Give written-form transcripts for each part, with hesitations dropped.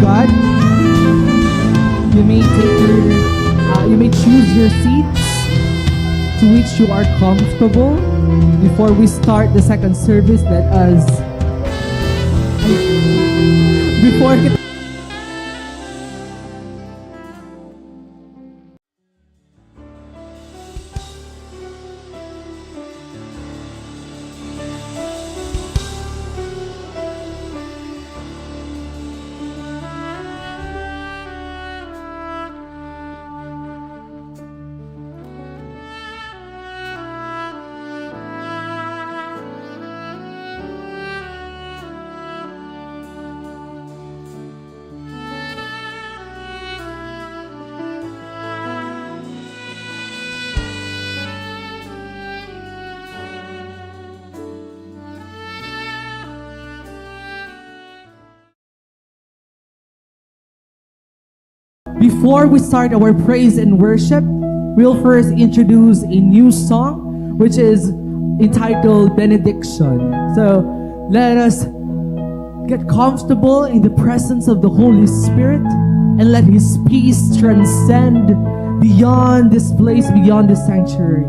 God. You may choose your seats to which you are comfortable. Before we start the second service, let us before Before we start our praise and worship, we'll first introduce a new song which is entitled Benediction. So let us get comfortable in the presence of the Holy Spirit and let His peace transcend beyond this place, beyond this sanctuary.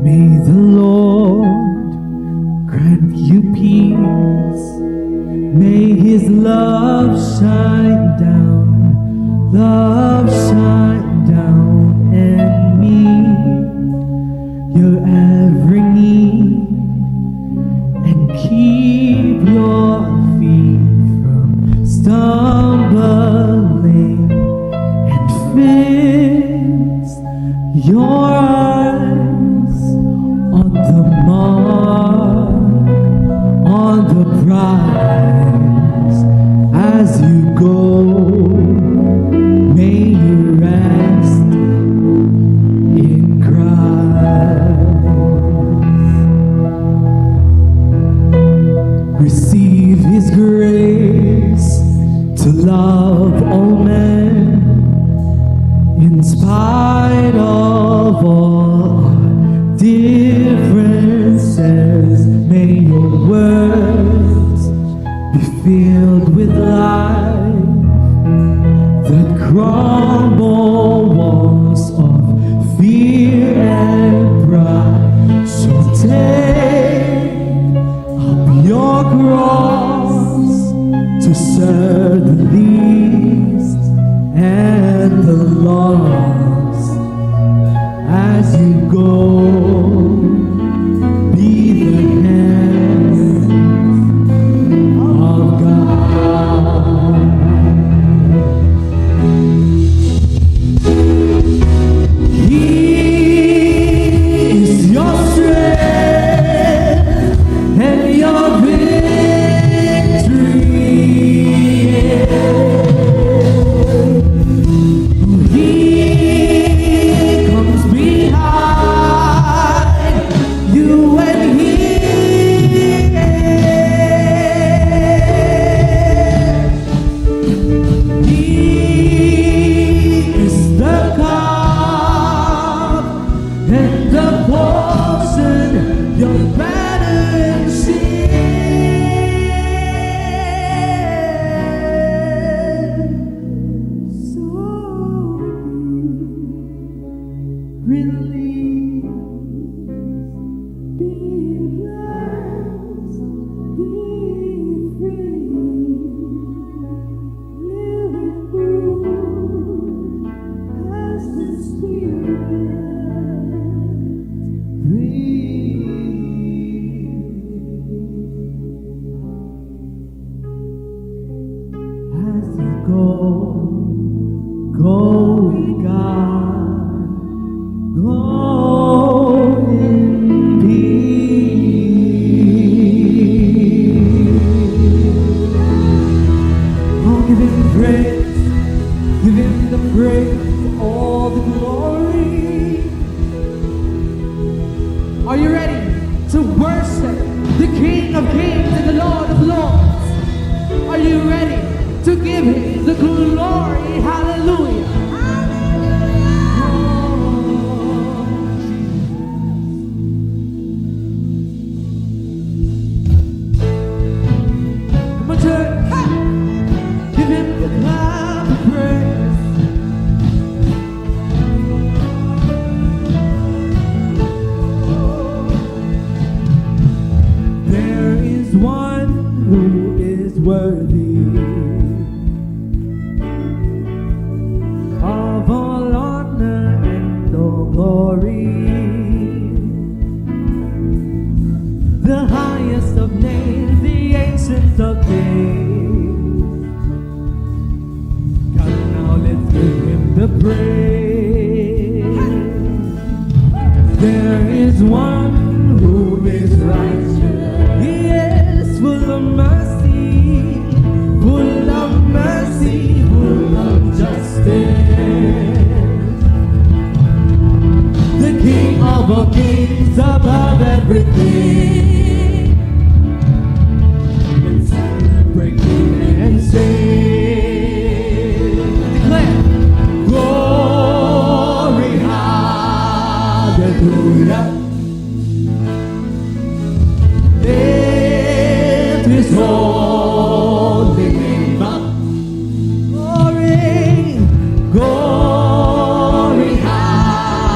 May the Lord grant you peace. May His love shine down, and meet your every need, and keep your feet from stumbling, and fix your eyes on the mark, on the prize. As you go, may you rest in Christ. Receive His grace to love all men in spite of all differences. May your words be filled with life that crumble walls of fear and pride. So take up your cross to serve the least and the lost. As you go, be the hands of God. He is your strength and your victory. He comes behind you and He is the cup and the portion, your battered sin. So release, be blessed, be free, live and move as the Spirit breathes. As you go with God, go in peace. Oh, give Him praise, give Him the praise, all the glory. ancient of days. Come now, let's give him the praise. There is one who is righteous. He is full of mercy, full of mercy, full of justice. The King of all kings, above everything. And celebrate and sing. Declare, glory, hallelujah. Lift his holy name up. Glory, glory, hallelujah.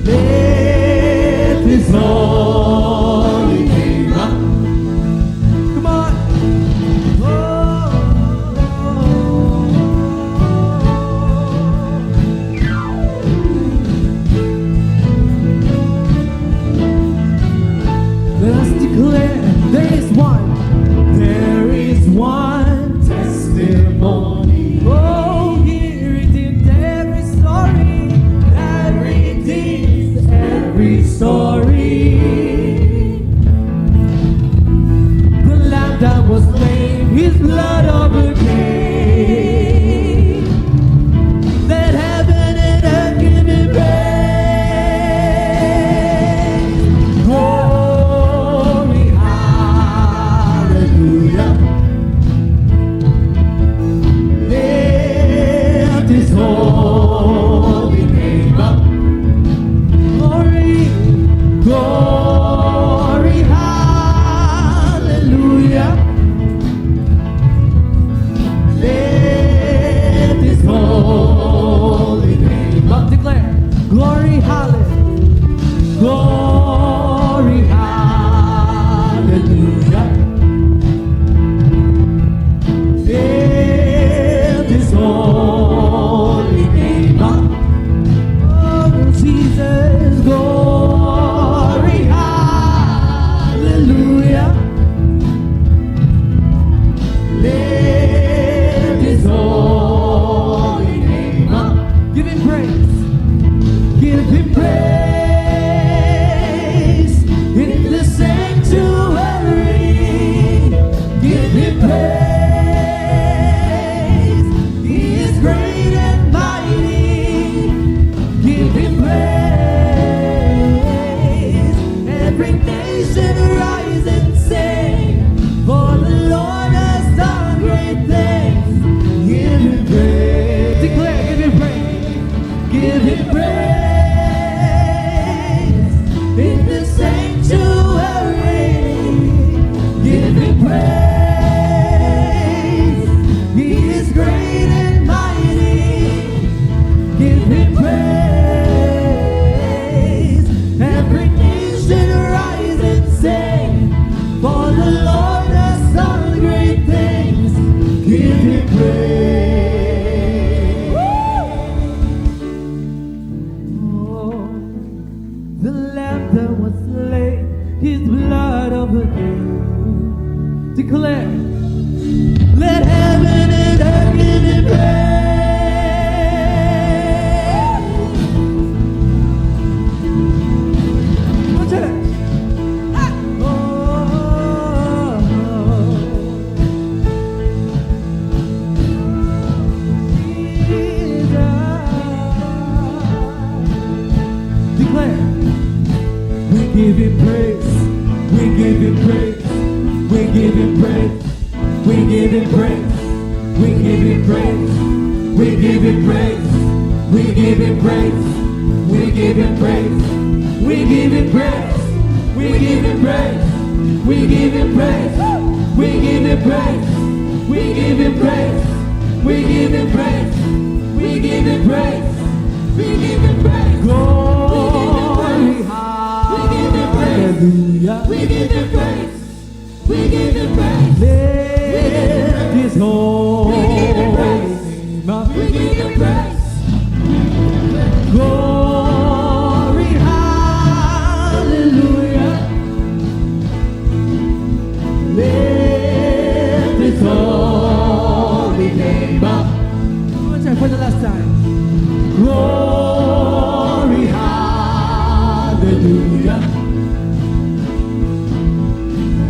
Lift his holy name up. Come on. Let us declare there is one. There is one testimony. Oh, he redeemed every story. That redeems every story. The lamb that was slain, his blood overcame. Let heaven and earth give him praise. Glory, hallelujah. Lift his holy name up. Glory, glory, hallelujah. Lift his holy name up. Declare, glory, hallelujah. Glory, hallelujah. Lift his holy name up. Oh, Jesus, glory, hallelujah. Lift his holy name up. Give him praise. Give him praise in the sanctuary. Give him praise. He is great and mighty. Give him praise. Every nation rise and sing, for the Lord has done great things. Give him praise. Declare, give him praise. Give him praise in the sanctuary. Give him praise. He is great and mighty. Give him praise. Every nation rise and sing, for the Lord has done great things. Give him praise. Oh, the lamb that was slain, his blood overcame. Declare, let heaven and earth give him praise. What's that? Oh, Jesus. Declare, we give him praise. We give him praise. We give him praise. We give him praise. We give him praise. We give him praise. We give him praise. We give him praise. We give him praise. We give him praise. We give him praise. We give him praise. We give him praise. We give him praise. We give him praise. We give him praise. Glory, hallelujah. We give him praise. We give him praise. Lift his holy name up. We give him praise. Glory, hallelujah. for the last time. Glory, hallelujah.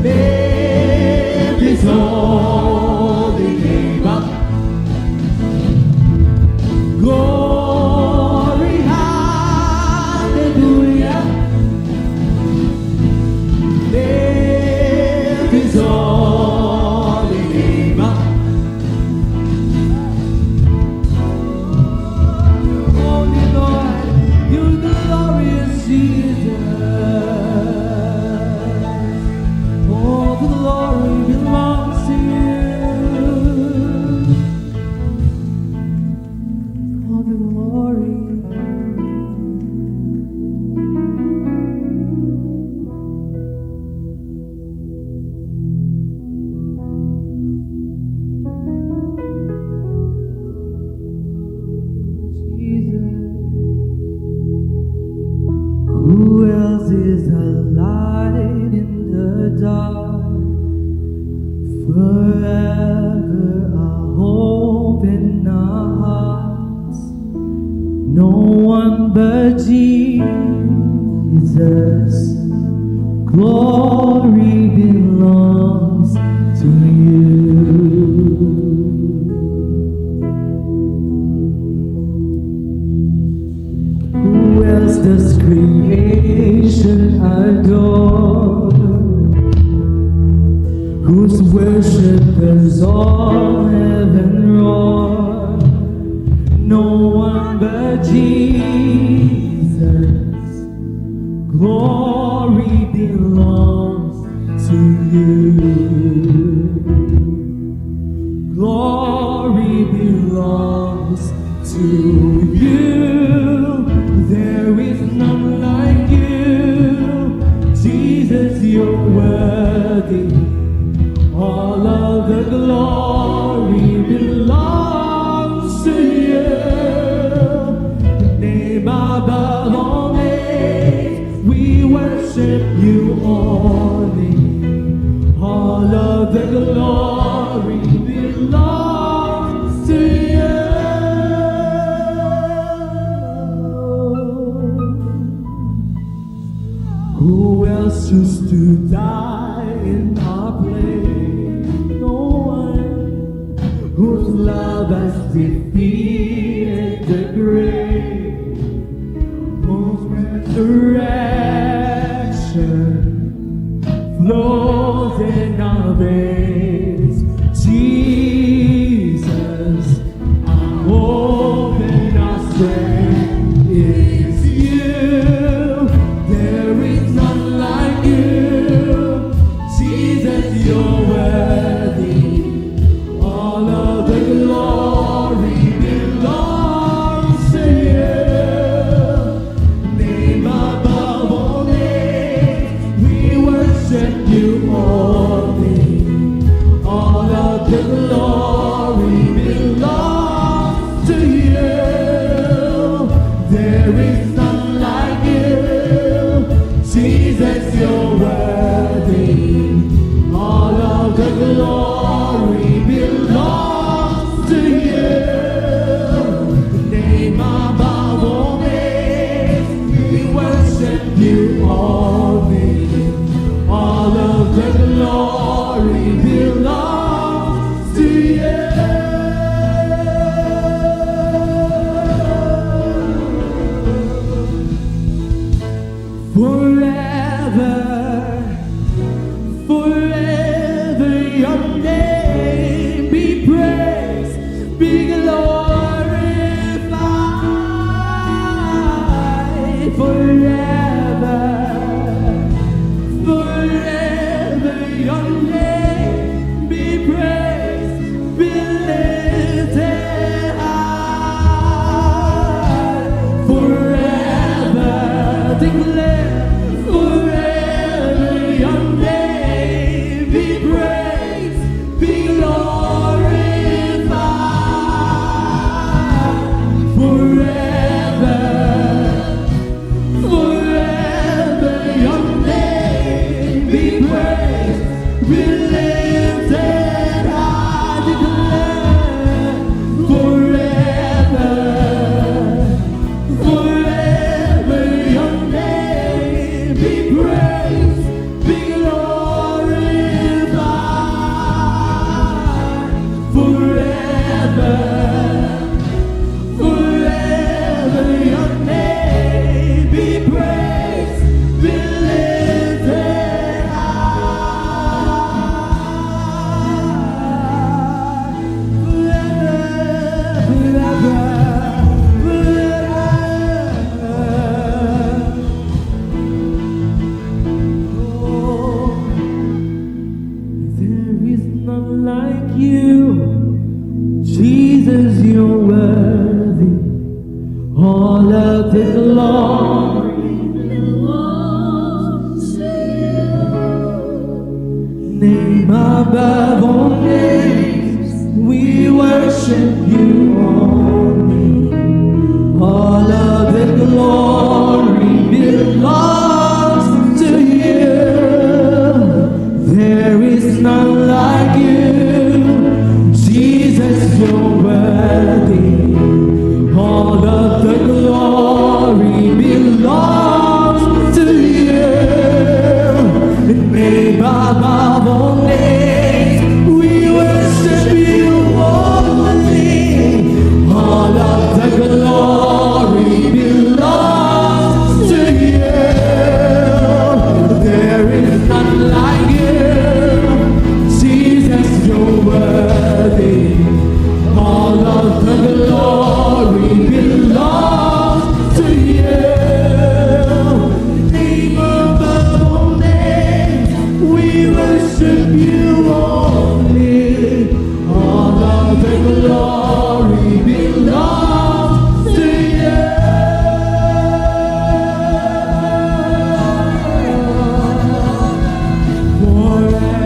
Lift His holy name up. Glory, hallelujah. Lift His holy name up. Holy Lord, you're the glorious Jesus. All the glory belongs to you. All the glory. Who else is a light in the dark? Forever our hope in our hearts. No one but Jesus. Glory belongs to you. Who else does creation adore? Whose worshipers all heaven roar? No one but Jesus. Glory belongs to you. Glory belongs to you. There is none like you. Jesus, you're worthy. All of the glory belongs to you. Name above all names, we worship you only. All of the glory belongs to you. Who else chose to die in our place? No one. Whose love has defeated the grave, whose resurrection flows in our veins. Jesus, our hope and our strength is you. There is none like you. Jesus, you're worthy. All of the glory belongs to you. Name above all names, we worship you only. All of the glory belongs to you. name above all names, we worship you only. All of the glory belongs to you. There is none like you, Jesus, you're worthy. All of the glory belongs to you. Name above all names, we worship you only. All of the glory belongs to you. There is none like you, Jesus, you're worthy. All of the glory belongs to you. Name above all names, we worship you only. All of the glory belongs to you.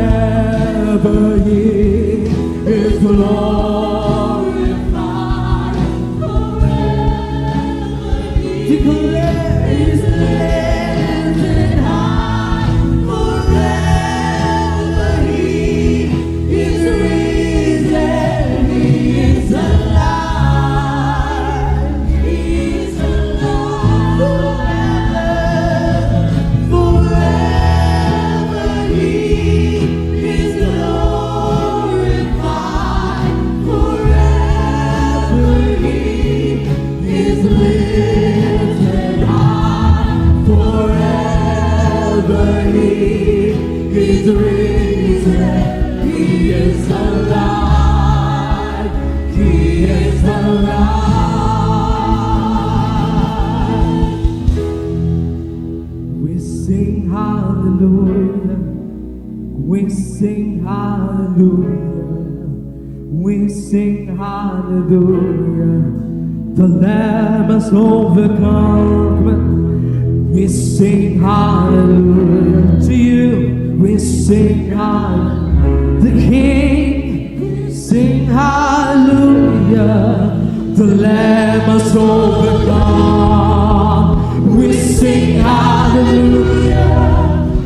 Forever He is glorified. Declare His lifted high. Forever He is risen. He is alive. He is alive. Forever He is glorified. Forever He is lifted high. Forever He is risen. He is alive. He is alive. We sing hallelujah. We sing hallelujah. We sing hallelujah. The Lamb has overcome. We sing hallelujah to you. We sing hallelujah. The King, sing hallelujah. The Lamb has overcome. We sing hallelujah.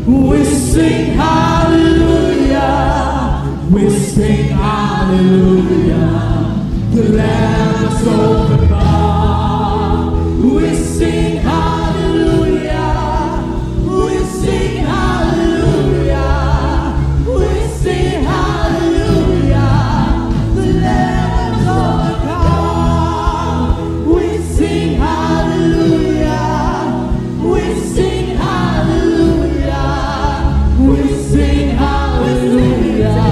We sing hallelujah. We sing hallelujah. The Lamb has overcome. We sing hallelujah. We sing hallelujah. We sing hallelujah. The Lamb has overcome. We sing hallelujah. We sing hallelujah. We sing hallelujah.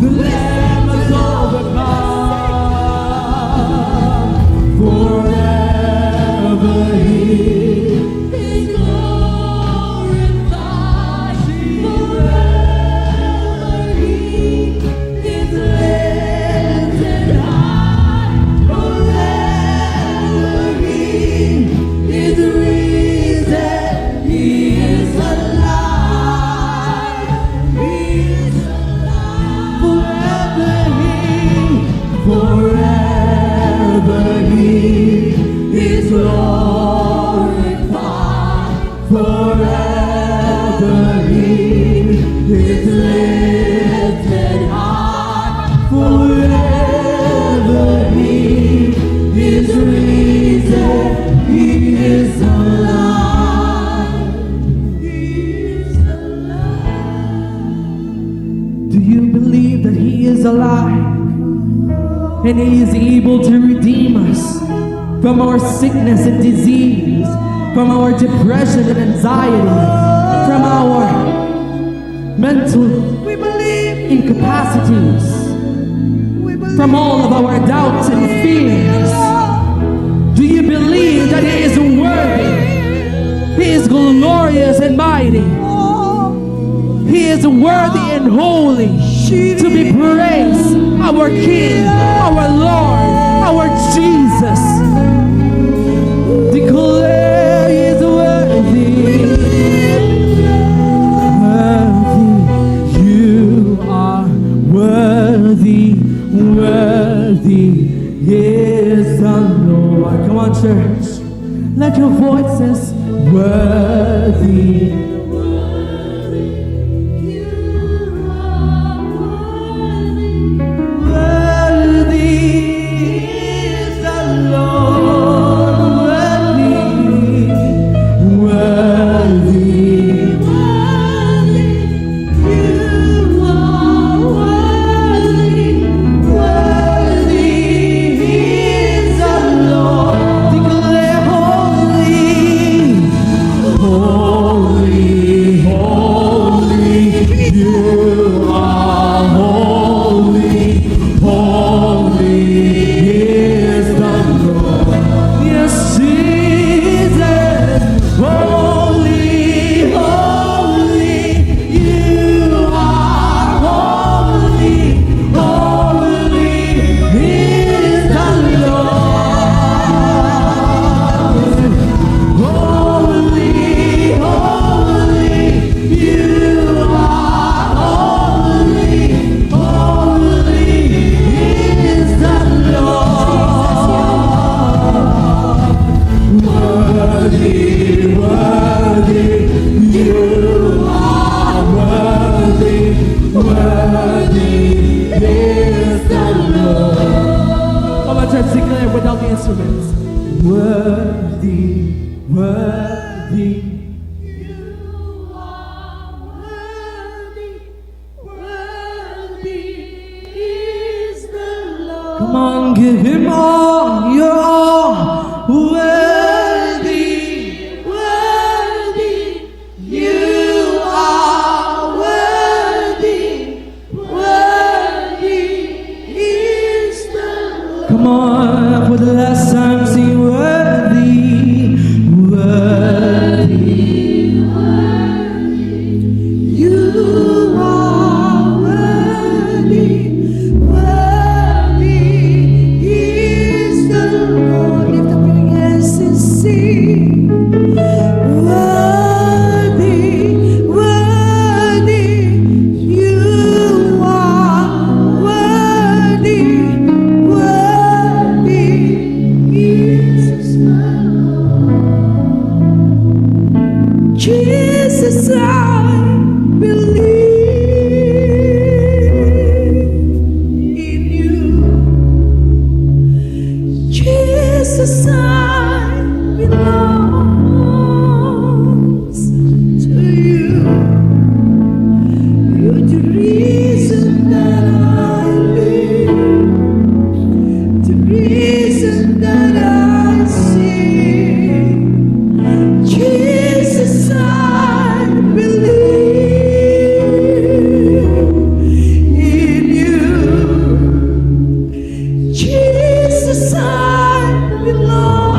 The Lamb has overcome. Forever He Is glorified. Forever He is lifted high. Forever He is risen. He is alive. He is alive. Forever He is glorified. Forever He is lifted high. Forever He is risen. He is alive. He is alive. Do you believe that He is alive? And He is able to redeem us from our sickness and disease, from our depression and anxiety, from our mental incapacities, from all of our doubts and fears. Do you believe that He is worthy? He is glorious and mighty. He is worthy and holy to be praised, our King, our Lord, our Jesus. on, church. Let your voices worthy. Without the instruments. Worthy, worthy. You are worthy, worthy is the Lord. Come on, give him all your all. Worthy, Worthy, you are worthy, worthy is the Lord. come on, for the last time, sing worthy, worthy. You are worthy, worthy is the Lord. Lift up your hands and sing. Worthy, worthy, you are worthy, worthy is the Lord. Jesus, I believe in you. Jesus, I belong to you. You're the reason that I live, the reason that I sing. Jesus, I believe in you. Jesus, I belong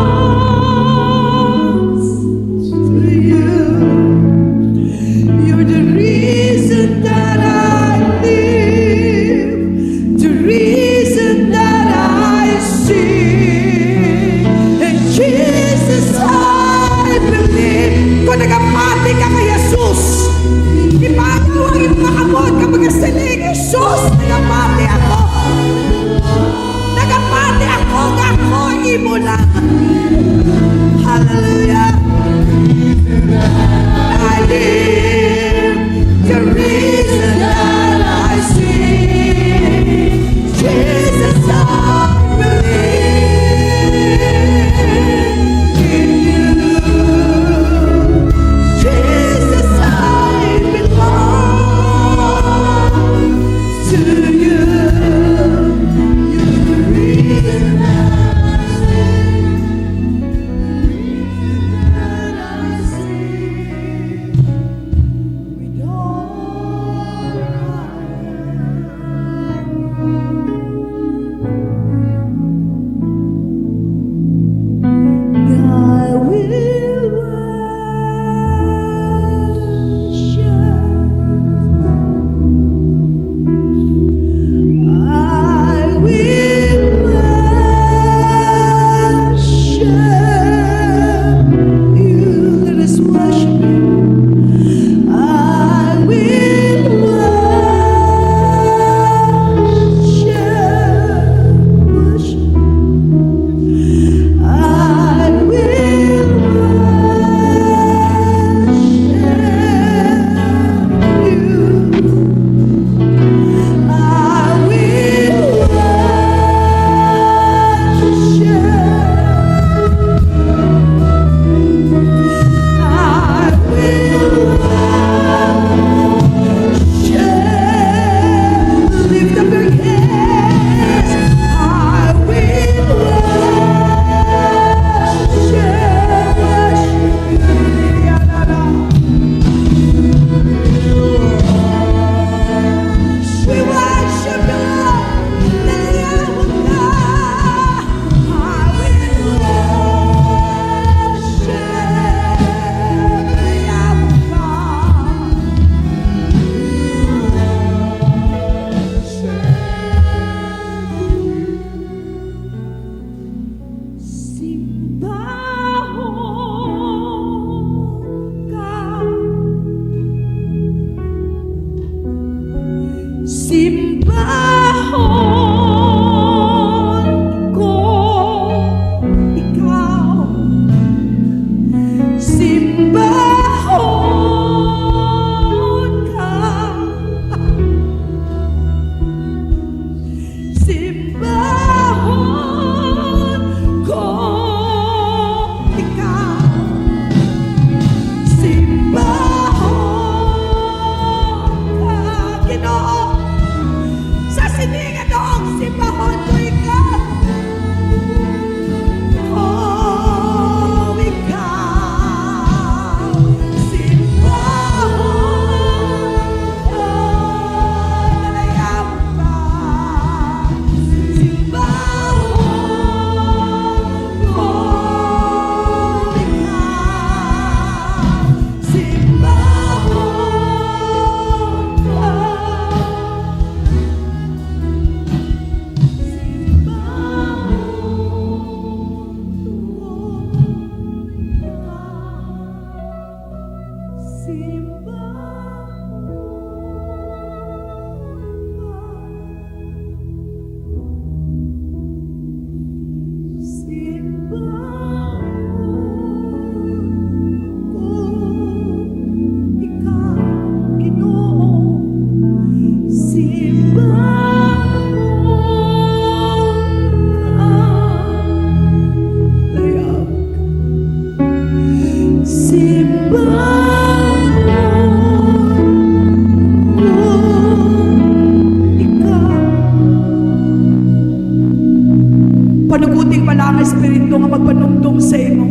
magpanumdum sa imo.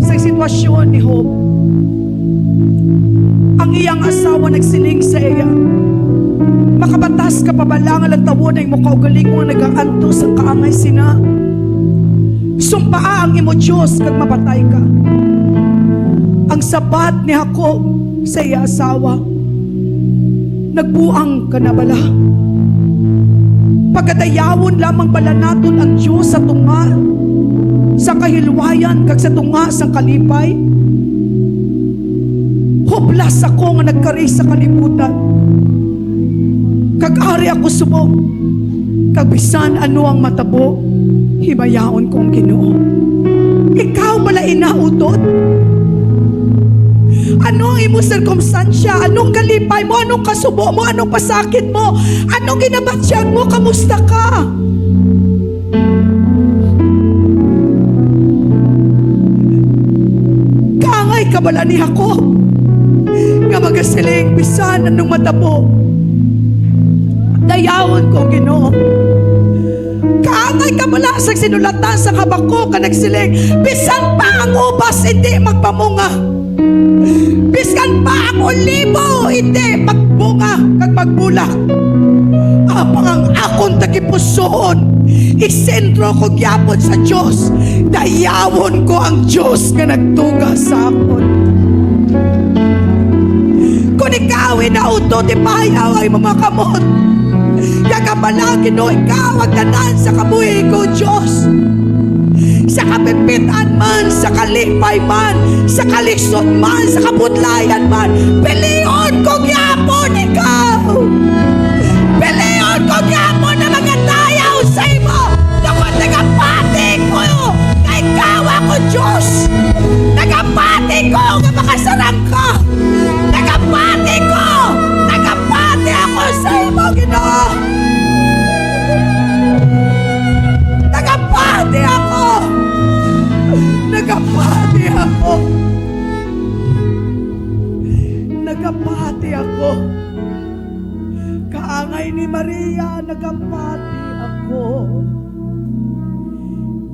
Sa sitwasyon ni Job, ang iyang asawa nagsiling sa iya, makabatas ka pa ba lang alang tawon ay mo kaugaling mo nagaantos ang kaangay sina. Sumpaa ang imo Diyos kag mapatay ka. Ang sabat ni Jacob sa iya asawa, nagbuang ka na bala. Pagkadayawon lamang bala naton ang Diyos sa tunga sa kahilwayan kag sa tunga sa kalipay. Hublas ako nga nagkari sa kalibutan. Kag-ari ako subong. Kag bisan ano ang matabo, himayaon kong Ginoo. Ikaw bala inautot? Ano ang imo sirkumstansya? Anong kalipay mo? Anong kasubo mo? Anong pasakit mo? Anong ginabatsyag mo? Kamusta ka? Kaangay ka bala ni Jacob nga magasiling bisan anong matabo, dayawon ko Ginoo. Kaangay ka bala sa sinulatan sa Habakuk ka nagsiling bisan pa ang ubas hindi magpamunga, biskan pa ang olibo hindi magbunga kag magbulak. Apang ang akong tagipusoon isentro ko gyapon sa Dios, dayawon ko ang Dios nga nagtuga sa akon. Kung ikaw inauto ti payaw ay mga kamot, yagabalagin no ikaw ang tanan sa kabuhi ko Diyos. Sa kapipitan man, sa kalipay man, sa kalisod man, sa kabutlayan man, piliyon ko gyapon ikaw. Piliyon ko gyapon na magatayaw sa imo. Nakon nagapati ko na ikaw ako Diyos. Nagapati ko nga makasarang ka. Nagapati ko. Nagapati ako sa imo Ginoo. Nagapati ako. Nagapati ako. Nagapati ako. Kaangay ni Maria, nagapati ako.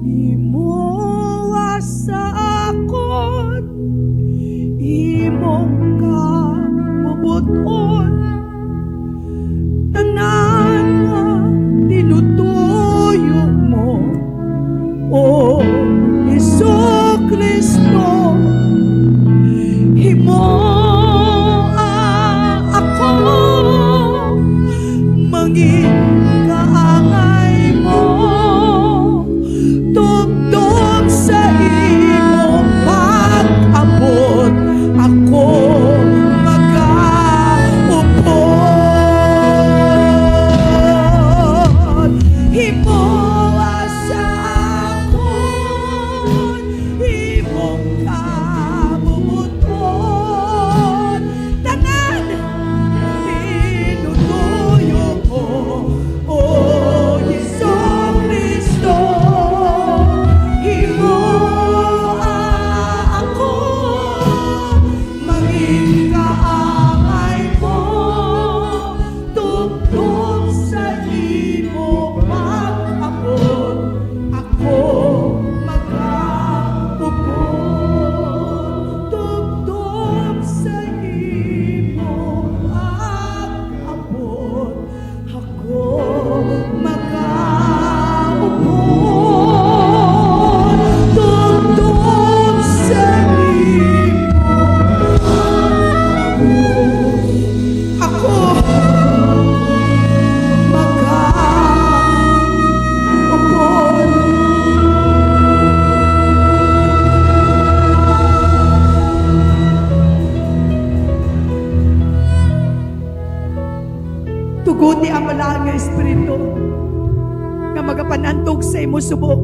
Imuwa sa akon, imong kabubuton, tanan nga tinutuyo mo, O Jesucristo. Himoa ako, mangin kaangay mo, tugtog sa imong pag-abot, ako mag-aupon. Himoa sa akon, imong kabubuton, tanan tinutuyo mo, O Jesucristo. Himoa ako, maging kaangay mo, tugtog sa imo pag-abot, ako mag-aupon. Tugtog sa imo pag-abot, ako mag-aupon. Tugtog sa imo ako mag-aupon. Tuguti ang malahan nga Espiritu nga magapanandog sa imo subo.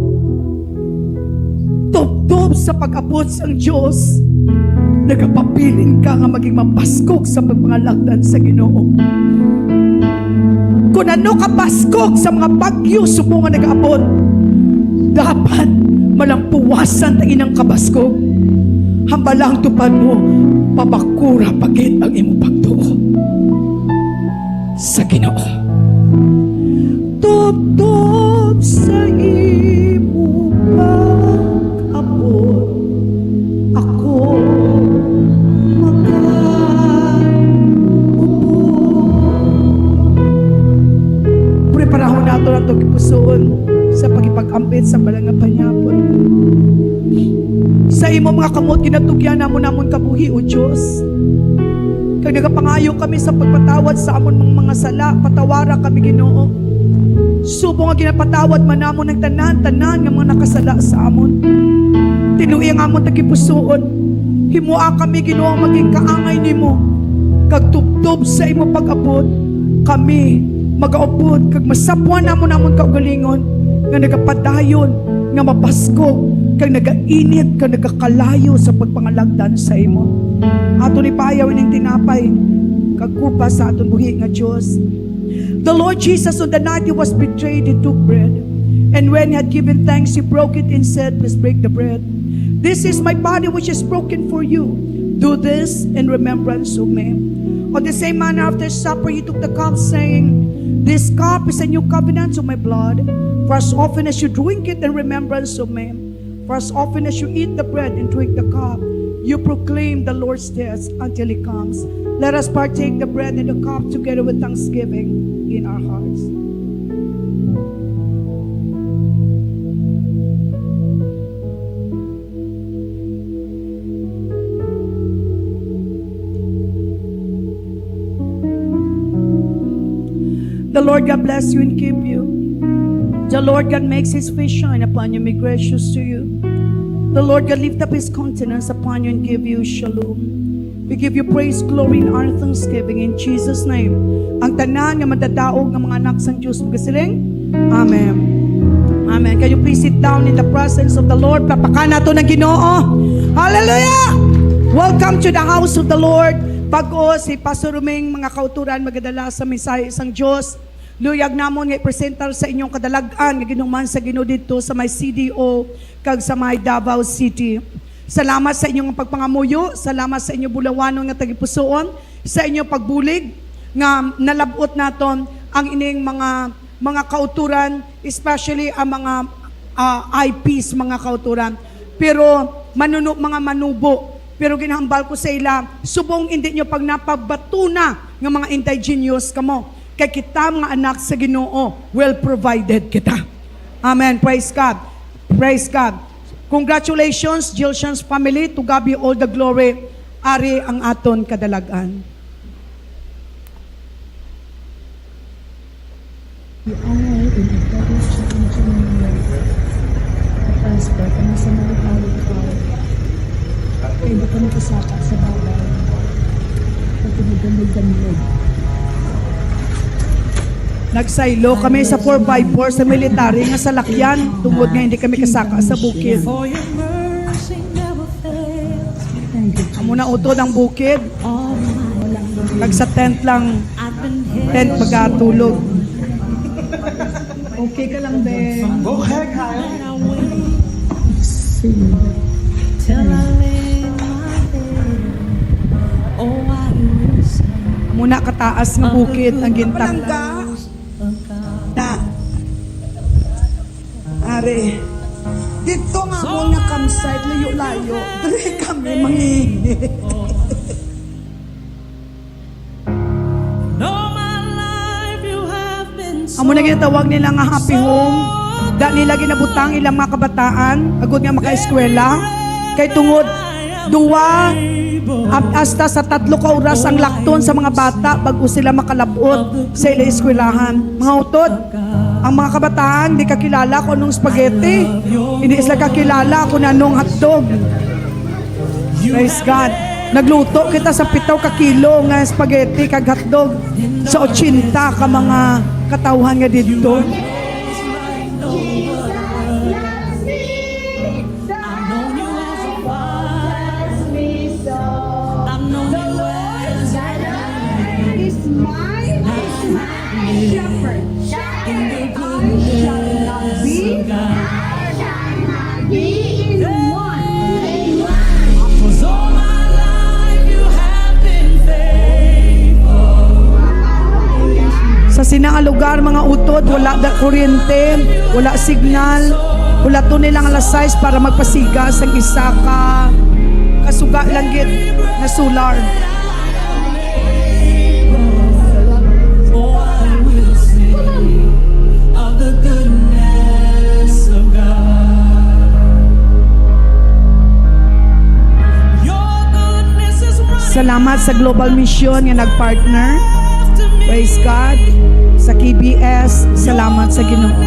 Tubtob sa pag-abot sang Diyos. Nagapapiling ka nga maging mapaskog sa pagpangalagdan sa Ginoo. Kung ano kapaskog sa mga bagyo subo nga nag-abot, dapat malampuwasan ang inang kabaskog. Hambalang tupad mo, pabakura pagit ang imo pagtuo sa Ginoo. Tubtob sa imo imo mga kamot, ginatugyan namon kabuhi, O Diyos. Kag nagapangayo kami sa pagpatawad sa amon mga sala, patawara kami Ginoo. Subo nga ginapatawad man namon ng tanan nga mga nakasala sa amon. Tinuya nga amon tagipusoon. Himua kami Ginoo maging kaangay nimo. Kag tubtob sa imo pag-abot, kami magaupod kag masapwan namon kaugalingon nga nagapadayon nga mapasko kag nagainit kag nagakalayo sa pagpangalagdan sa imo. Aton ipayaw ning tinapay kag kupa sa aton buhi nga Dios. The Lord Jesus, on the night he was betrayed, he took bread, and when he had given thanks, he broke it and said, "Let's break the bread. This is my body which is broken for you. Do this in remembrance of me." On the same manner, after supper, he took the cup, saying, "This cup is a new covenant of my blood. For as often as you drink it in remembrance of me, for as often as you eat the bread and drink the cup, you proclaim the Lord's death until he comes." Let us partake the bread and the cup together with thanksgiving in our hearts. The Lord God bless you and keep you. The Lord God makes his face shine upon you and be gracious to you. The Lord God lift up his countenance upon you and give you shalom. We give you praise, glory, and honor, thanksgiving in Jesus' name. Ang tanan nga madadaog ng mga anak sang Diyos magasiling. Amen. Amen. Can you please sit down in the presence of the Lord? Papakan nato ng Ginoo. Hallelujah! Welcome to the house of the Lord. Bago si Pastor Ruming mga kauturan magadala sa mensahe sang Diyos, luyag namon nga i-presentar sa inyong kadalagan nga ginuman sa Ginoo dito sa may CDO kag sa may Davao City. Salamat sa inyong pagpangamuyo, salamat sa inyong bulawanon nga tagipusoon, sa inyong pagbulig nga nalabot naton ang ining mga kauturan, especially ang mga IPs mga kauturan. Pero mga manubo. Pero ginahambal ko sa ila, subong hindi nyo pag napabatuna ng mga indigenous kamo. Kay kita mga anak sa Ginoo, well provided kita. Amen. Praise God. Praise God. Congratulations, Gilshan's family. To God be all the glory. Ari ang aton kadalagan. The honor and the privilege to continue the pastor kami sa mga tao. Kaya di kami kasaka sa bagay. Pagkinagamig-gamig. Nagsaylo kami sa 4x4 sa military nga salakyan tungod nga hindi kami kasaka sa bukid. Amo na utod ang bukid. Kag sa tent lang. Tent pagkatulog. Okay ka lang, Ben. Go ahead, Kyle. Amo na kataas nga bukid ang gintak. Are, dito nga mo na campsite, layo-layo. Dali kami mangingi. Amo na ginatawag nila nga happy home. Da nila ginabutang ilang mga kabataan, agud nga maka-eskwela. Kay tungod, duwa, hasta sa 3 ka oras ang lakton sa mga bata bago sila makalabot sa ilang eskwelahan. Mga utod, ang mga kabataan, di kakilala kung anong spaghetti. Hindi sila kakilala kung anong hotdog. Praise God. Nagluto kita sa 7 ka kilo nga spaghetti kag hotdog sa 80 ka mga katawhan nga dito. Sa sinang lugar mga utod, wala da kuryente, wala signal, wala to nilang alas 6 para magpasiga sa isa ka kasuga lang gid na solar. Salamat sa Global Mission nga nagpartner. Praise God. Sa KBS, salamat sa Ginoo.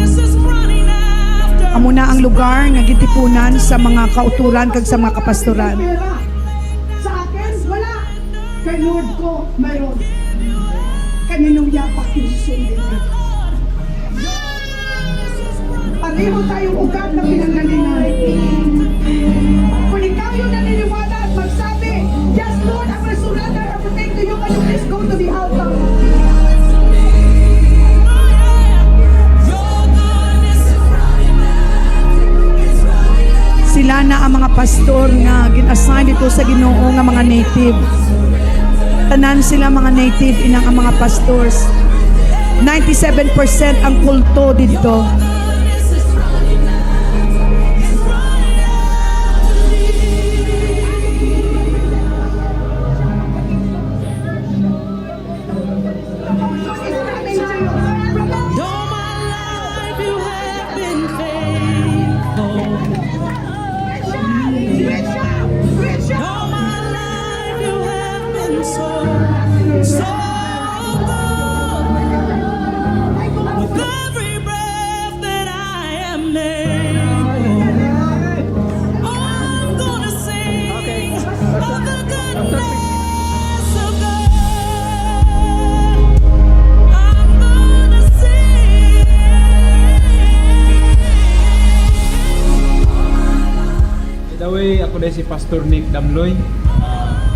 Amo na ang lugar nga gitipunan sa mga kauturan kag sa mga kapastoran. Sa akin, wala. Kay Lord ko, mayroon. Kaninong yapak yung susundin niya. Pareho tayong ugat na pinanggalingan. Kung ikaw yung naniniwala at magsabi, yes Lord, I'm gonna surrender everything to you, can you please go to the altar? Sila na ang mga pastor nga gin-assign dito sa Ginoo nga mga native. Tanan sila mga native inang ang mga pastors. 97% ang kulto dito. Ako dahil si Pastor Nick Damloy,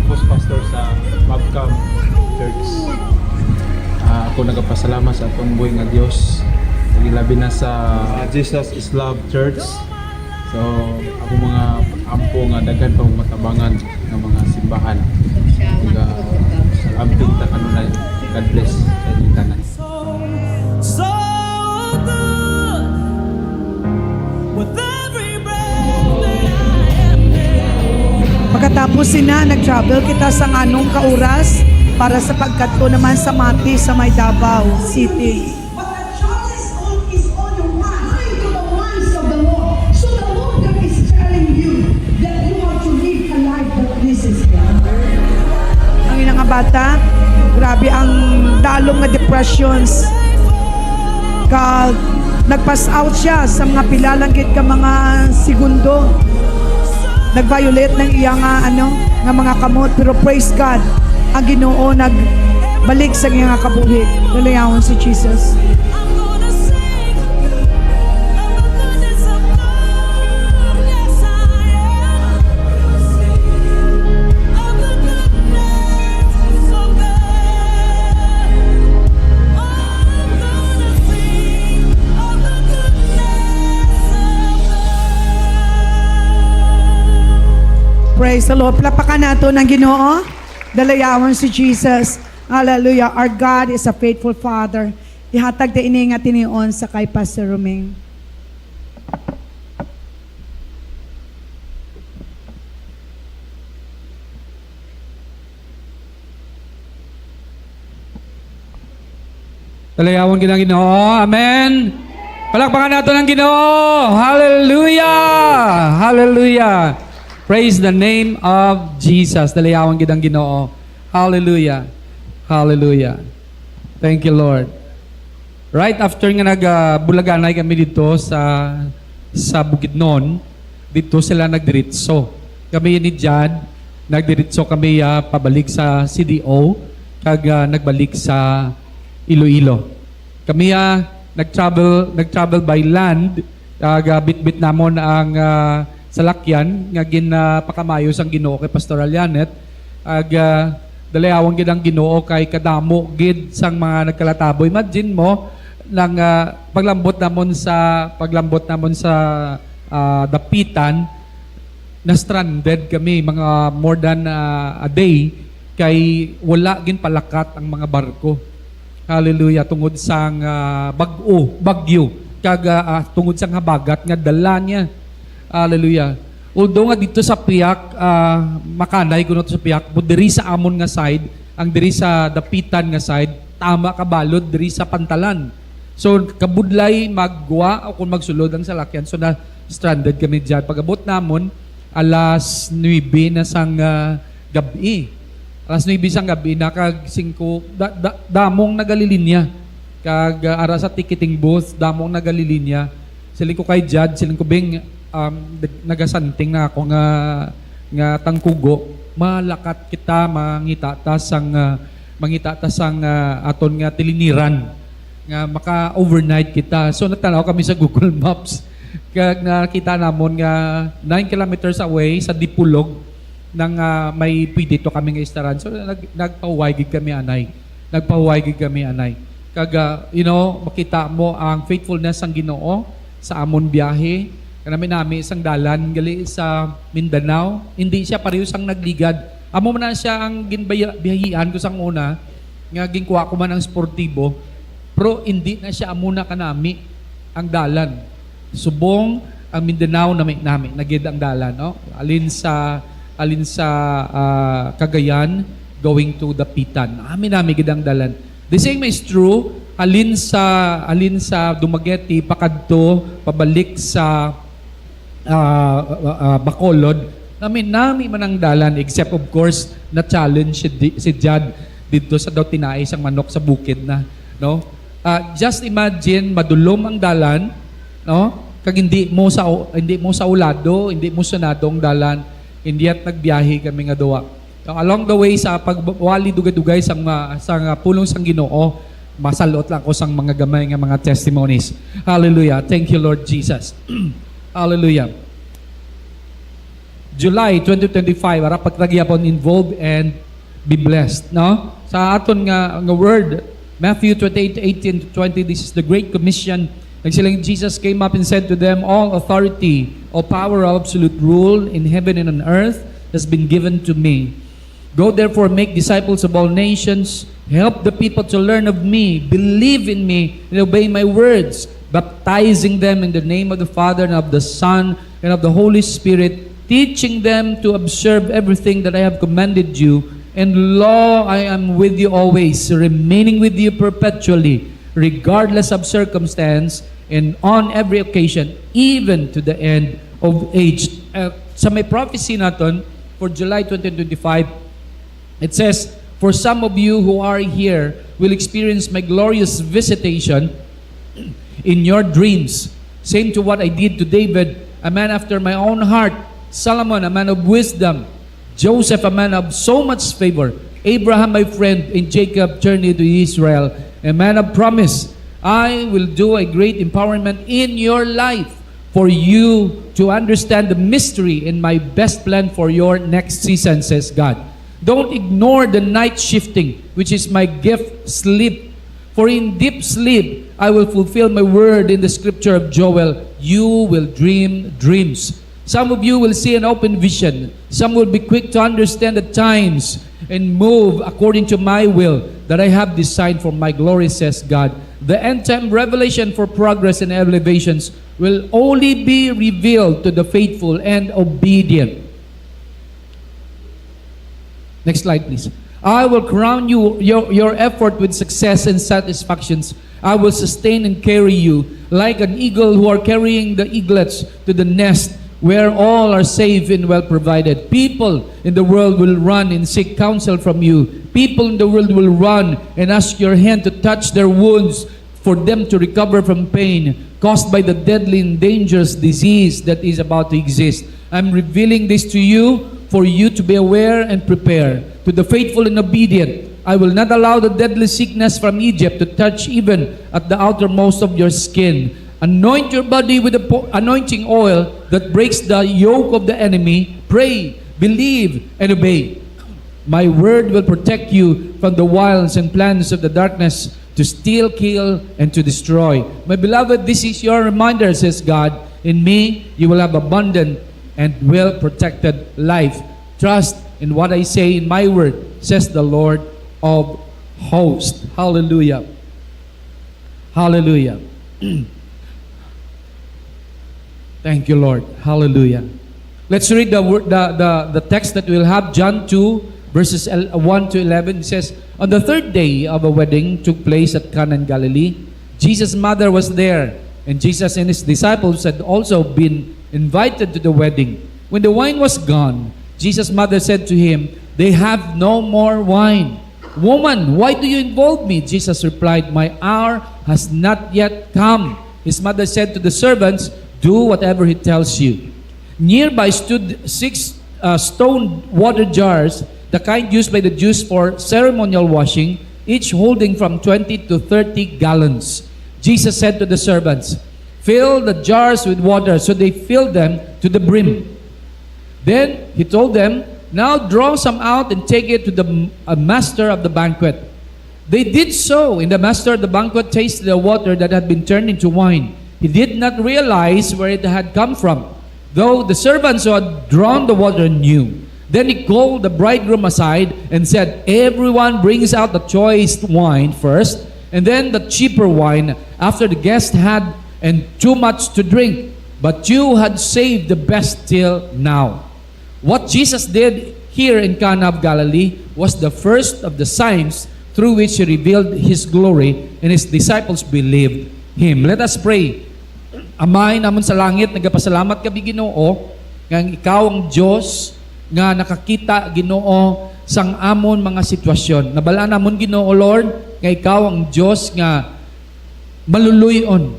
post pastor sa Mabcam Church. Ako nagapasalamat sa atong buhay nga Dios. Labi na sa Jesus is Love Church. So ako mga ampo nga daghan pang matabangan ng mga simbahan. Salamat ta kanunay. God bless sa inyong tanan. So good with every breath that I am made. Pagkatapos sina, nag-travel kita sa anong kauras para sa pagkadto naman sa Mati sa may Davao City. But the choice is on your mind to the ones of the Lord. So the Lord God is telling you that you have to live a life that pleases God. Ang ilang nga bata, grabe ang dalong nga depressions. Nag-pass out siya sa mga pilalanggit ka mga segundo. Nag-violate ng iyang nga mga kamot, pero praise God, ang Ginoo nagbalik sa iyang kabuhi. Dalayawon si Jesus. I'm gonna sing of the goodness of God. Yes, I am. Of the goodness of God. I'm gonna sing of the goodness of God. Praise the Lord. Palapakan nato ng Ginoo. Dalayawon si Jesus. Hallelujah. Our God is a faithful Father. Ihatag ta ini nga tinion sa kay Pastor Roming. Dalayawon ginang Ginoo. Amen. Palakpakan nato ng Ginoo. Hallelujah. Hallelujah. Praise the name of Jesus. Dalayawon ginang Ginoo. Hallelujah. Hallelujah. Thank you, Lord. Right after nga nagbulaganay kami dito sa Bukidnon, dito sila nagdiritso. Kami ni Jad, nagdiritso kami pabalik sa CDO, kag nagbalik sa Iloilo. Kami nag-travel by land, bit-bit namon ang salakyan nga ginapakamayos ang Ginoo kay Pastor Alianet, dalayawang gid ang Ginoo kay kadamo gid sang mga nagkalataboy. Imagine mo nang paglambot namon sa dapitan, na stranded kami mga more than a day kay wala gin palakat ang mga barko. Hallelujah. Tungod sang bagyo kag tungod sang habagat nga dala niya. Hallelujah. Although nga dito sa Piak, makanay ko sa Piak, but diri sa amon nga side, ang diri sa dapitan nga side, tama kabalod diri sa pantalan. So kabudlay magwa o kung magsulod ang salakyan. So na stranded kami diyan. Pagabot namon alas 9 na sang gabi. alas 9 sang gabi, nakag 5, damong nagalilinya. Kag ara sa ticketing booth, damong nagalilinya. Siling ko kay Jad, siling ko bing nagasanting na ako nga tangkugo. Malakat kita mangita tas ang aton nga tiliniran nga maka-overnight kita. So natanaw kami sa Google Maps. Kag nakita namon nga 9 kilometers away sa Dipulog nang may pwede to kami nga istaran. So nagpahuwaygig kami anay. Kag makita mo ang faithfulness ng Ginoo sa amon biyahe. Kanami isang dalan gali sa Mindanao. Hindi siya pareho sang nagligad. Amo man na siya ang ginbiyahian ko sang una nga ginkuha ko man ang sportibo. Pero hindi na siya amuna kanami ang dalan. Subong ang Mindanao nami nagid ang dalan, no? Alin sa Cagayan going to Dapitan. Nami gid ang dalan. The same is true alin sa Dumaguete pakadto pabalik sa Bacolod. Nami man ang dalan except of course na challenge si Jad dito sa daw tinaay sang manok sa bukid na, no? Just imagine madulom ang dalan, no? Kag hindi mo sa ulado, hindi mo sunado ang dalan, hindi at nagbiyahe kami nga duwa. So, along the way sa pagwali dugay-dugay sang pulong sang Ginoo, masalot lang ko sang mga gamay nga mga testimonies. Hallelujah. Thank you Lord Jesus. Hallelujah. July 2025 ara pagtagyapon involved and be blessed, no? Sa aton nga word Matthew 28:18-20, this is the Great Commission. Nagsilang Jesus came up and said to them, all authority, all power, all absolute rule in heaven and on earth has been given to me. Go therefore, make disciples of all nations, help the people to learn of me, believe in me, and obey my words, baptizing them in the name of the Father and of the Son and of the Holy Spirit, teaching them to observe everything that I have commanded you. And lo, I am with you always, remaining with you perpetually, regardless of circumstance, and on every occasion, even to the end of age. Sa may prophecy natin, for July 2025, it says, for some of you who are here will experience my glorious visitation in your dreams. Same to what I did to David, a man after my own heart, Solomon, a man of wisdom, Joseph, a man of so much favor, Abraham, my friend, and Jacob journeyed to Israel, a man of promise. I will do a great empowerment in your life for you to understand the mystery in my best plan for your next season, says God. Don't ignore the night shifting, which is my gift, sleep. For in deep sleep, I will fulfill my word in the scripture of Joel. You will dream dreams. Some of you will see an open vision. Some will be quick to understand the times and move according to my will that I have designed for my glory, says God. The end time revelation for progress and elevations will only be revealed to the faithful and obedient. Next slide, please. I will crown your effort with success and satisfactions. I will sustain and carry you like an eagle who are carrying the eaglets to the nest where all are safe and well provided. People in the world will run and seek counsel from you. People in the world will run and ask your hand to touch their wounds for them to recover from pain caused by the deadly and dangerous disease that is about to exist. I'm revealing this to you for you to be aware and prepare. To the faithful and obedient, I will not allow the deadly sickness from Egypt to touch even at the outermost of your skin. Anoint your body with the anointing oil that breaks the yoke of the enemy. Pray, believe, and obey. My word will protect you from the wiles and plans of the darkness to steal, kill, and to destroy. My beloved, this is your reminder, says God. In me, you will have abundant and well-protected life. Trust in what I say in my word, says the Lord of hosts. Hallelujah. Hallelujah. Thank you, Lord. Hallelujah. Let's read the text that we'll have, John 2, verses 1 to 11. It says, on the third day of a wedding took place at Cana in Galilee. Jesus' mother was there, and Jesus and his disciples had also been invited to the wedding. When the wine was gone, Jesus' mother said to him, they have no more wine. Woman, why do you involve me? Jesus replied, my hour has not yet come. His mother said to the servants, do whatever he tells you. Nearby stood 6 stone water jars, the kind used by the Jews for ceremonial washing, each holding from 20 to 30 gallons. Jesus said to the servants, fill the jars with water. So they filled them to the brim. Then he told them, now draw some out and take it to the master of the banquet. They did so, and the master of the banquet tasted the water that had been turned into wine. He did not realize where it had come from, though the servants who had drawn the water knew. Then he called the bridegroom aside and said, everyone brings out the choice wine first, and then the cheaper wine after the guest had and too much to drink. But you had saved the best till now. What Jesus did here in Cana of Galilee was the first of the signs through which He revealed His glory, and His disciples believed Him. Let us pray. Amay namon sa langit, nagapasalamat kami Ginoo, nga Ikaw ang Diyos, nga nakakita Ginoo sang amon mga sitwasyon. Nabala namon Ginoo Lord, nga Ikaw ang Diyos nga maluluyon.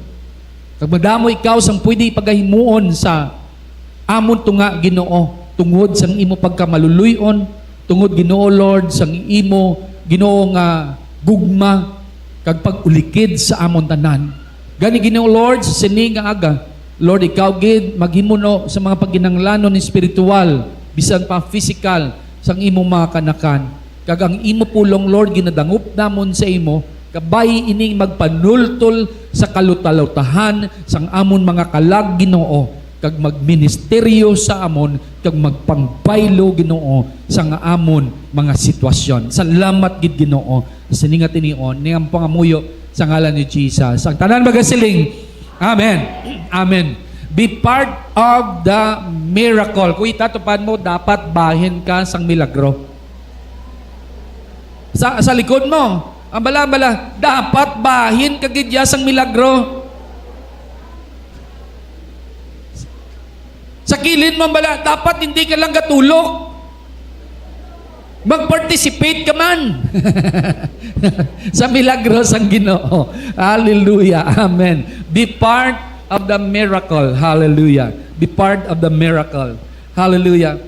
Kag madamo Ikaw sang pwede pagahimuon sa amon tunga Ginoo, tungod sang imo pagkamaluluyon, tungod Ginoo Lord sang imo Ginoo nga gugma kag pag-ulikid sa amon tanan. Gani Ginoo Lord, sa sini nga aga, Lord, Ikaw gid maghimuno sa mga pagginanglanon espiritual, bisan pa physical, sang imong mga kanakan. Kag ang imo pulong, Lord, ginadangup namon sa imo, kabay ining magpanultol sa kalutalutahan sang amon mga kalag Ginoo, kag magministeryo sa amon, kag magpangbaylo Ginoo sang amon mga sitwasyon. Salamat gid Ginoo sa sininga tinion niyang pangamuyo sa ngalan ni Jesus. Ang tanan magasiling, amen. Amen. Be part of the miracle. Kung itatupad mo, dapat bahin ka sang milagro. Sa likod mo, ang bala-bala, dapat bahin ka gidya sang milagro. Sa kilid mo, bala, dapat hindi ka lang gatulog. Mag-participate ka man sa milagro sang Ginoo. Hallelujah. Amen. Be part of the miracle. Hallelujah. Be part of the miracle. Hallelujah.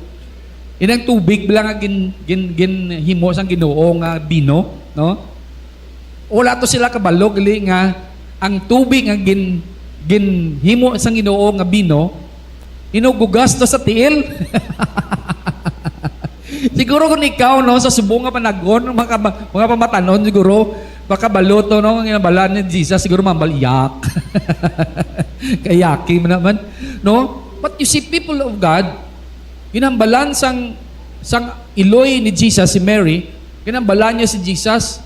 Inang tubig lang nga himo sang Ginoo nga bino, no? Wala to sila kabalo gali nga ang tubig nga himo sang Ginoo nga bino inugugas to sa tiil. Siguro kung ikaw, no, sa subong nga panagon, mga pamatanon, siguro, baka baloto, no, ang inabalan ni Jesus, siguro mambaliyak. Kayaki mo naman. No? But you see, people of God, ginambalan sang iloy ni Jesus, si Mary, ginambalan niya si Jesus,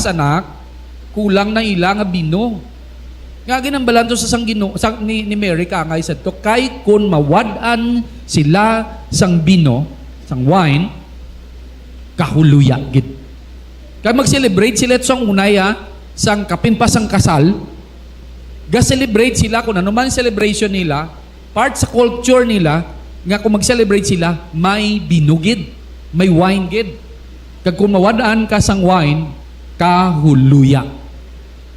anak, kulang na ilang nga bino. Nga ginambalan to sa sang Ginoo, ni Mary, kangay sa to, kay kun mawadan sila sang bino, sang wine, kahuluya gid. Kaya mag-celebrate sila sa unaya, sang kapimpasang kasal, ga-celebrate sila kung ano man celebration nila, part sa culture nila, nga kung mag-celebrate sila, may binugid, may wine gid. Kag kung mawadaan ka sang wine, kahuluya.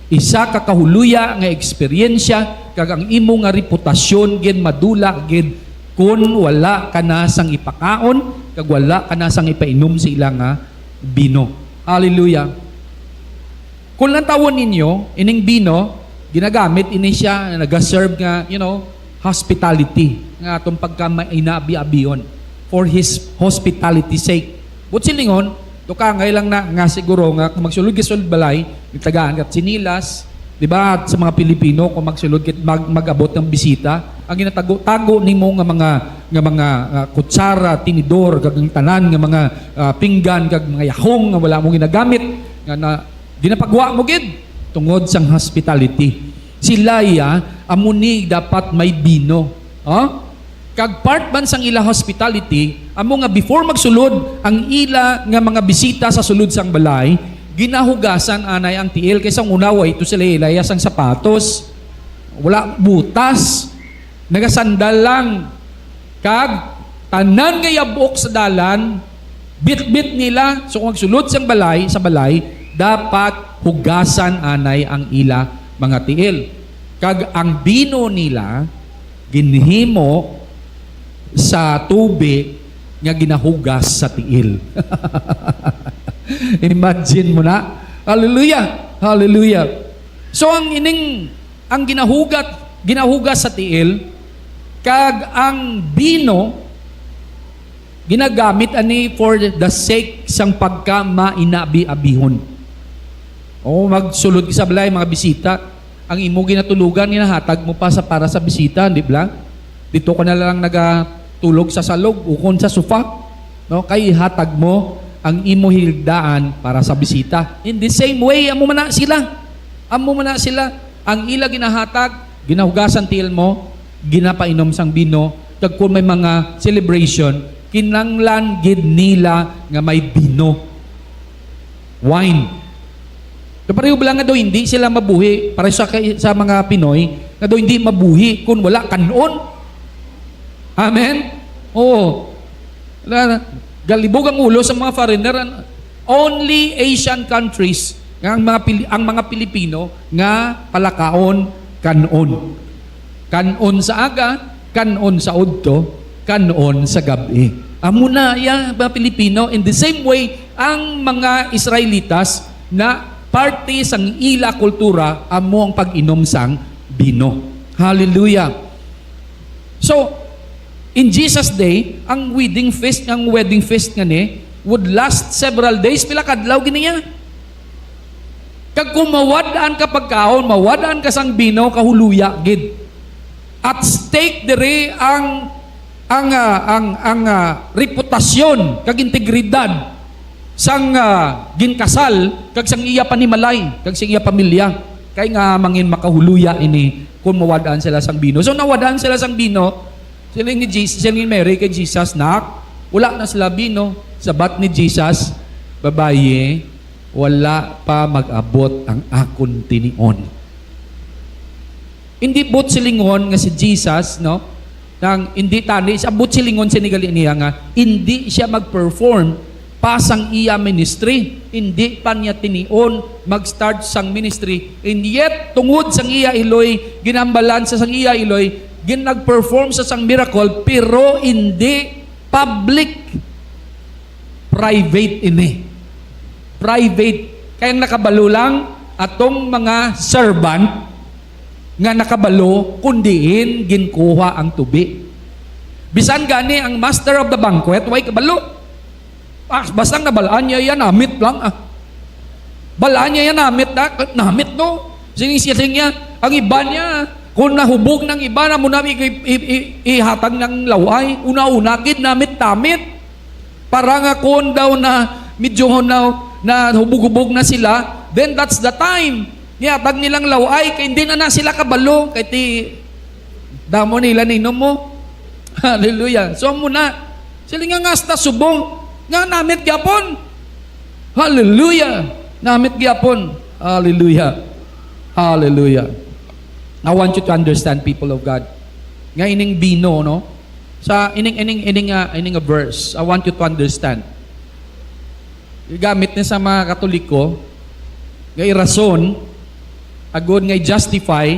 Isa ka kahuluya nga eksperyensya, kag ang imo nga reputasyon gid madula gid, kung wala ka na sang ipakaon, kag wala ka na sang ipainom sa ilang nga bino. Hallelujah. Kung lang tawon ninyo, ining bino, ginagamit ini siya, nag-serve nga, hospitality. Nga itong pagka-inabi-abiyon for His hospitality sake. But silingon, ito ka ngayon lang na nga siguro nga kung magsulod-gisulod balay, itagaan kat sinilas, di ba, sa mga Pilipino, kung magsulod kit mag-abot ng bisita, ang ginatago-tago nimo nga mga kutsara, tinidor, kag tanan nga mga pinggan, kag mga yahong nga wala mo ginagamit, nga na ginapagwa mo gid tungod sang hospitality. Sila amuni dapat may bino. Kag part man sang ila hospitality, amo nga before magsulod ang ila nga mga bisita sa sulod sang balay, ginahugasan anay ang tiil kaysa unaway ito sila ilaya sang sapatos. Wala butas. Nagasandal lang. Kag tanan nga yabok sa dalan, Bit-bit nila, so kung sulod sa balay, dapat hugasan anay ang ila mga tiil. Kag ang bino nila, ginhimo sa tubig nga ginahugas sa tiil. Imagine mo na. Hallelujah! Hallelujah! So ang ginahugas sa tiil, kag ang bino, ginagamit ani for the sake sang pagka mainabi-abihon. O magsulod sa balay mga bisita, ang imo ginatulugan ginahatag mo pa sa para sa bisita, di ba? Dito ka na lang nagatulog sa salog ukon sa sofa, no? Kay hatag mo ang imo hildaan para sa bisita. In the same way, amo man na sila. Ang ila ginahatag, ginahugasan tiil mo, ginapainom sang bino, kag kung may mga celebration, kinanglan gid nila nga may bino, wine. So pareho ba lang nga daw hindi sila mabuhi para sa mga Pinoy nga daw hindi mabuhi kung wala kanon. Amen? Oo. Galibog ang ulo sa mga foreigner. Only Asian countries ang mga Pilipino nga palakaon kanon. Kanon sa aga, kanon sa udto, kanon sa gabi. Amo na ya mga Pilipino. In the same way, ang mga Israelitas na parte sang ila kultura amo ang pag-inom sang bino. Hallelujah. So, in Jesus' day, ang wedding feast nga ni would last several days. Pila kadlaw giniya. Kag kumawadaan ka pagkaon, mawadaan ka sang bino, kahuluya gid. At stake dere ang reputasyon kag integridad sang ginkasal kag sang iya panimalay kag sang iya pamilya kay nga mangin makahuluya ini kung mawadaan sila sang bino. So nawadaan sila sang bino, sila ni Mary kay Jesus, nak, wala na sila bino. Sabat ni Jesus, babaye, wala pa mag-abot ang akon tinion. Hindi bot silingon nga si Jesus, no? Nang hindi tani sa abot silingon sinigali niya nga hindi siya mag-perform pasang iya ministry, hindi pa niya tinion mag-start sang ministry, and yet tungod sang iya iloy ginambalan sa sang iya iloy ginag-perform sa sang miracle pero hindi public, private ini, private. Kaya nakabalo lang atong mga servant nga nakabalo kundiin ginkuha ang tubi. Bisan gani ang master of the banquet way kabalo. Bastang nabalaan niya yan, namit lang. Balaan niya yan, namit no. Sinisising niya, ang iba niya, kung nahubog ng iba na muna ihatag ng laway, una-una gid namit-tamit. Para nga kung daw na medyo na hubog-hubog na sila, then that's the time. Ihatag nilang laway, kaya hindi na sila kabalo, kaya damo nila ninom mo. Hallelujah. So muna, sila nga hasta subong, nga namit gyapon. Hallelujah. Namit gyapon. Hallelujah. Hallelujah. I want you to understand, people of God. Nga ining bino, no? Sa ining a verse, I want you to understand. Gamit ni sa mga Katoliko, nga irason, agod nga justify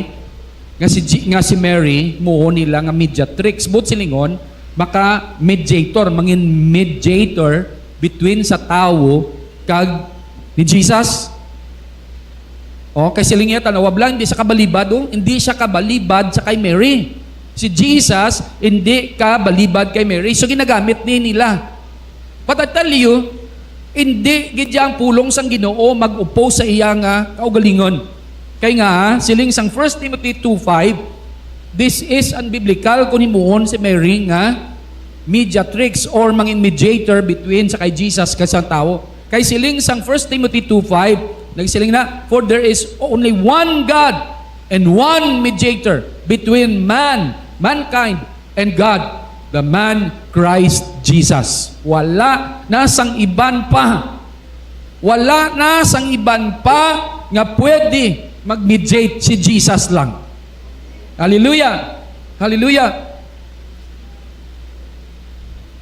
nga si Mary muo nila nga mediatrix. But silingon, maka mangin mediator between sa tao kag ni Jesus. O, kay siling niya tanawab lang, hindi siya kabalibad sa kay Mary. Si Jesus, hindi kabalibad kay Mary. So, ginagamit nila. But I tell you, hindi gidyang pulong sang Ginoo mag-upo sa iya nga kaugalingon. Kay nga, siling sang 1 Timothy 2:5, this is unbiblical kung himuon si Mary nga mediatrix or mangin mediator between sa kay Jesus kay sang tao. Kay siling sang 1 Timothy 2:5, nagsiling na, for there is only one God and one mediator between mankind and God, the man Christ Jesus. Wala na sang iban pa. Wala na sang iban pa nga pwede mag-mediate, si Jesus lang. Hallelujah. Hallelujah.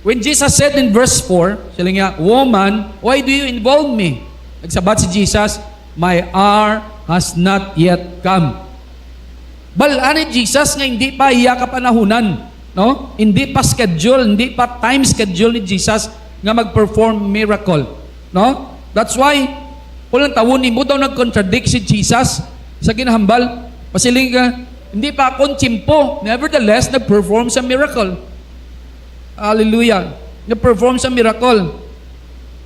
When Jesus said in verse 4, sila nga, "Woman, why do you involve me?" Nagsabat si Jesus, "My hour has not yet come." Balaan ni Jesus nga hindi pa iya kapanahunan, no? Hindi pa schedule, hindi pa time schedule ni Jesus nga mag-perform miracle, no? That's why kulang tawon ni mo daw nag-contradict si Jesus sa ginahambal. Pasiling ka, hindi pa akong tsimpo. Nevertheless, nag-perform sa miracle. Hallelujah. Nag-perform sa miracle.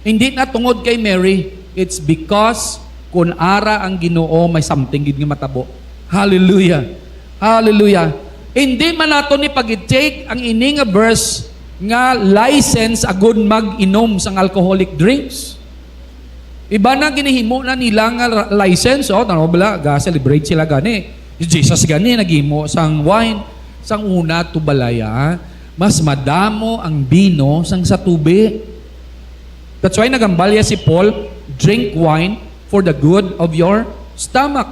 Hindi na tungod kay Mary. It's because kung ara ang Ginoo, may something gid nga matabo. Hallelujah. Hallelujah. Hindi man nato ni pag-take ang ini nga verse nga license agud mag-inom sang alcoholic drinks. Iba na ginihimo na nila nga license, tanaw bala, ga-celebrate sila gani. Jesus gani naghimo sang wine, sang una tubalaya, mas madamo ang bino sang sa tubi. That's why nagambalya si Paul, drink wine for the good of your stomach.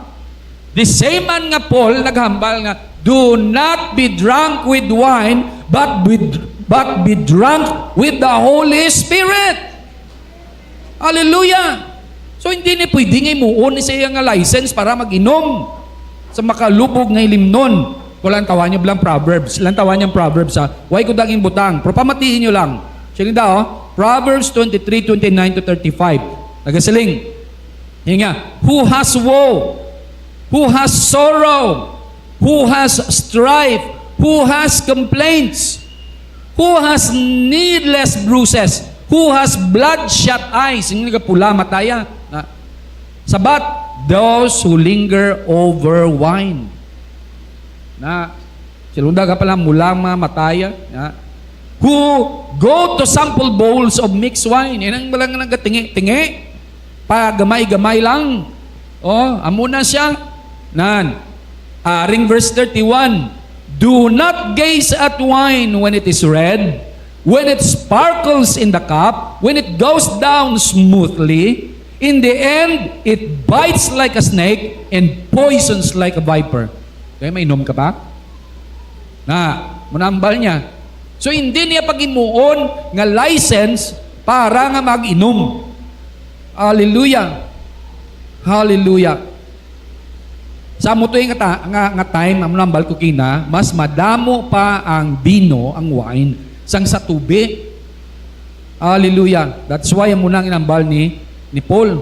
The same man nga Paul naghambal nga, do not be drunk with wine, but be drunk with the Holy Spirit. Hallelujah. So hindi ni pwede nga imuon ni siya nga license para mag-inom sa makalubog nga ilimnon. Walang tawa niyo bilang Proverbs. Ilang tawa niyang Proverbs ha. Huwag ko daging butang. Pero pamatiin niyo lang. Sige daw, Proverbs 23:29-35. Nagasiling. Yan nga. Who has woe? Who has sorrow? Who has strife? Who has complaints? Who has needless bruises? Who has bloodshot eyes? Yung nagapula, mataya. Sabat, those who linger over wine. Silunda ka pala, mulama, mataya. Who go to sample bowls of mixed wine. Yan ang malang nagatingi. Pagamay-gamay lang. Amo na siya. Aring verse 31, do not gaze at wine when it is red, when it sparkles in the cup, when it goes down smoothly. In the end, it bites like a snake and poisons like a viper. Kaya may inom ka pa? Manambal niya. So hindi niya pag-imuon nga license para nga mag-inom. Hallelujah. Hallelujah. Sa mo to yung nga time, manambal ko kina, mas madamo pa ang bino, ang wine, sang sa tubi. Hallelujah. That's why ang munang inambal ni Paul.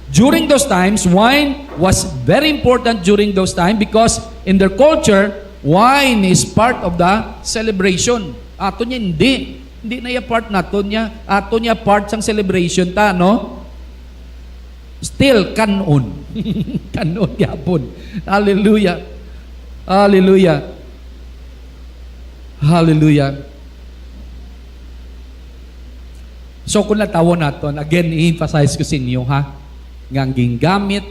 During those times, wine was very important during those times because in their culture, wine is part of the celebration. Ato niya hindi. Hindi na yung part nato niya. Ato niya part sang celebration ta, no? Still, kanon. Kanon yapon. Hallelujah. Hallelujah. Hallelujah. So kung natawon naton, again, i-emphasize ko sa inyo, ha? Nga ang gingamit,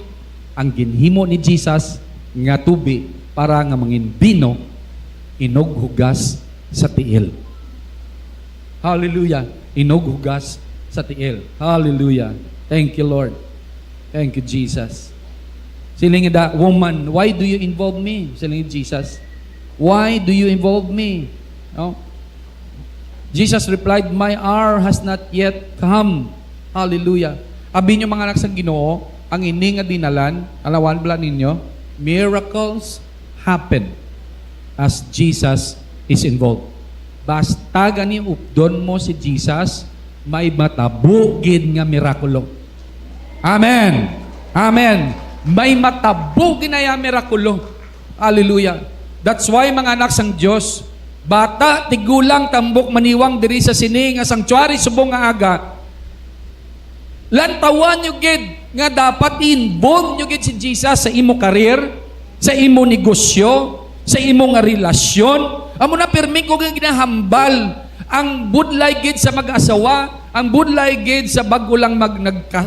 ang ginhimo ni Jesus, nga tubi, para nga mangin bino, inog hugas sa tiil. Hallelujah. Inog hugas sa tiil. Hallelujah. Thank you, Lord. Thank you, Jesus. Siling da, woman, why do you involve me? Siling Jesus. Why do you involve me? No? Jesus replied, my hour has not yet come. Hallelujah. Abi nyo mga anak sa Ginoo, ang ini nga dinalan, alawan bala ninyo, miracles happen as Jesus is involved. Basta gani updon mo si Jesus, may matabugid nga mirakulo. Amen. Amen. May matabugid na ya mirakulo. Hallelujah. That's why mga anak sang Diyos, bata, tigulang, tambok, maniwang diri sa sini nga sanctuary subong nga aga, lantawan nyo gid nga dapat involve nyo gid si Jesus sa imo career, sa imo negosyo, sa imo nga relasyon. Amo na permi ko nga ginahambal ang budlay gid sa mag-asawa, ang budlay gid sa bago lang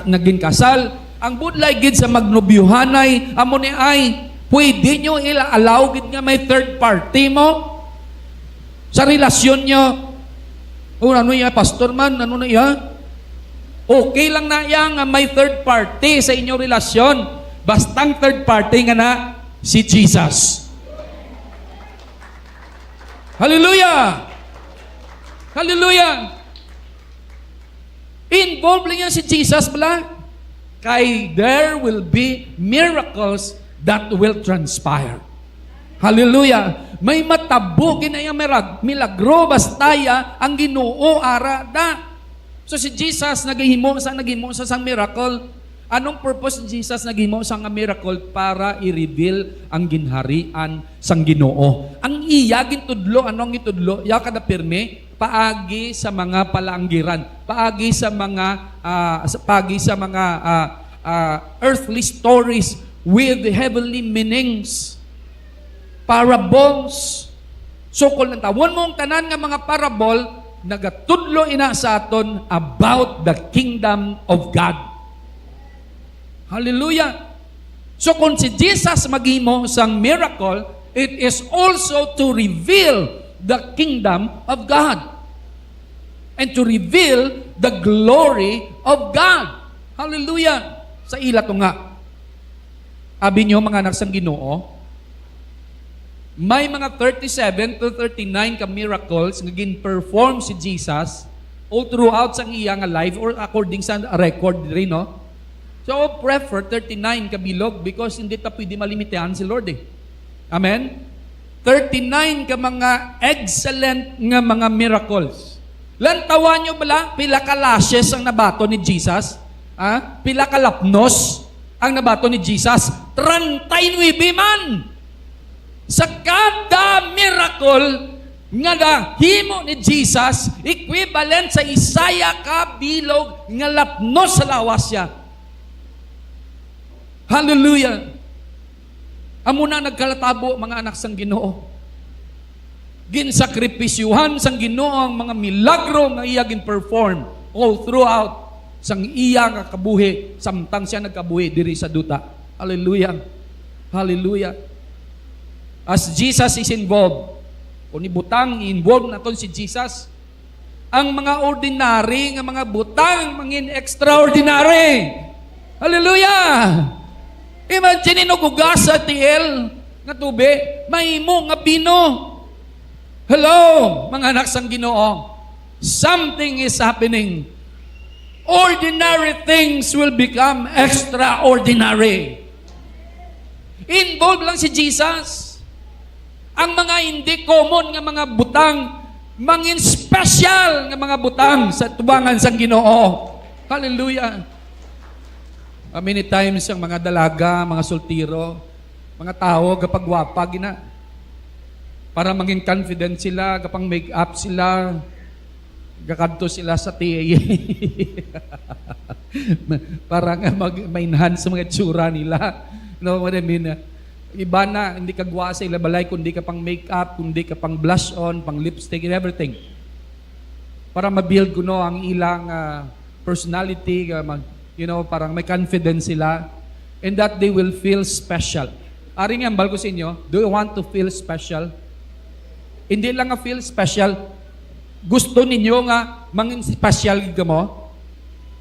naging kasal, ang budlay gid sa magnobyuhanay, amo ni ay pwede nyo ila-allow gid nga may third party mo sa relasyon nyo. Ano ya, pastor man, ano na ya? Okay lang na yan nga may third party sa inyong relasyon. Bastang third party nga na si Jesus. Hallelujah! Hallelujah! Involved lang yan si Jesus bala. Kay there will be miracles that will transpire. Hallelujah! May matabo ginaya milagro bastaya ang Ginoo arada. So si Jesus naghimo sa sang miracle. Anong purpose ni Jesus naghimo sang miracle? Para i-reveal ang ginharian sang Ginoo. Ang iya gintudlo, anong gitudlo? Ya kada pirmi paagi sa mga palaanggiran, paagi sa mga earthly stories with heavenly meanings. Parables. So kung tawon mo ang tanan nga mga parable, nagatudlo ina sa aton about the kingdom of God. Hallelujah! So kung si Jesus maghimo sang miracle, it is also to reveal the kingdom of God and to reveal the glory of God. Hallelujah! Sa ila to nga. Abi nyo mga anak sang Ginoo, may mga 37 to 39 ka miracles nga gin-perform si Jesus all throughout sang iya nga life or according sa record rin, no? So, I prefer 39 ka bilog because hindi ta pwede malimitahan si Lord eh. Amen? 39 ka mga excellent nga mga miracles. Lantawan nyo bala, pila ka lashes ang nabato ni Jesus? Pila ka lapnos ang nabato ni Jesus? 39 man! Sa kada miracle nga nahimo ni Jesus, equivalent sa Isaya ka bilog nga lapnos sa lawas siya. Hallelujah! Amo na nagkalatabo mga anak sang Ginoo. Ginsakripisyuhan sang Ginoo ang mga milagro nga iya gin-perform all throughout sang iya nga kabuhi samtang siya nagkabuhi diri sa duta. Hallelujah! Hallelujah! As Jesus is involved, kung ibutang, involved naton si Jesus, ang mga ordinary nga mga butang, mangin extraordinary. Hallelujah! Imagine inugugas sa tiil nga tube, mahimo nga bino. Hello, mga anak sang Ginoo. Something is happening. Ordinary things will become extraordinary. Involved lang si Jesus. Ang mga hindi common nga mga butang, mangin special nga mga butang sa tubangan sang Ginoo. Hallelujah! Many times ang mga dalaga, mga sultiro, mga tao, kapag wapag na, para maging confident sila, kapag make up sila, gakadto sila sa tiye. Para nga ma-enhance sa mga tsura nila. You know what I mean? Iba na, hindi ka gawa sa ilabalay, kundi ka pang make-up, kundi ka pang blush on, pang lipstick, and everything. Para ma-build ko no, ang ilang personality, parang may confidence sila, and that they will feel special. Ari nga, ambal ko sa inyo, do you want to feel special? Hindi lang nga feel special, gusto ninyo nga mangin special ka mo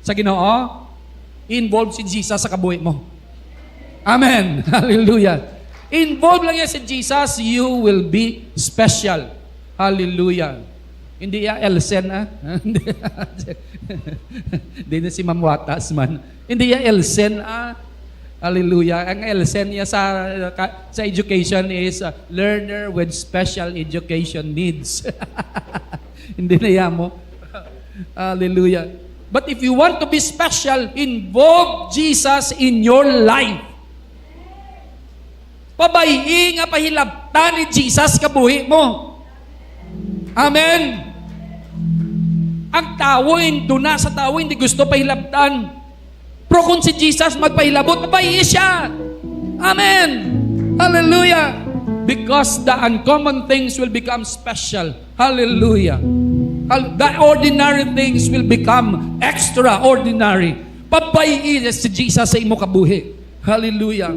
sa Ginoo, involve si Jesus sa kabuhi mo. Amen. Hallelujah. Involved lang yan si Jesus, you will be special. Hallelujah. Hindi ya Elsen, Hindi na si Ma'am Watas man. Hindi ya Elsen, Hallelujah. Ang Elsen niya sa education is learner with special education needs. Hindi na yan mo. Hallelujah. But if you want to be special, involve Jesus in your life. Pabayi nga pahilabtan ni Jesus kabuhi mo. Amen. Ang tao, duna sa tao, hindi gusto pahilabtan. Pero kung si Jesus magpahilabot, pabayi siya. Amen. Hallelujah. Because the uncommon things will become special. Hallelujah. The ordinary things will become extraordinary. Pabayi si Jesus sa imo kabuhi. Hallelujah.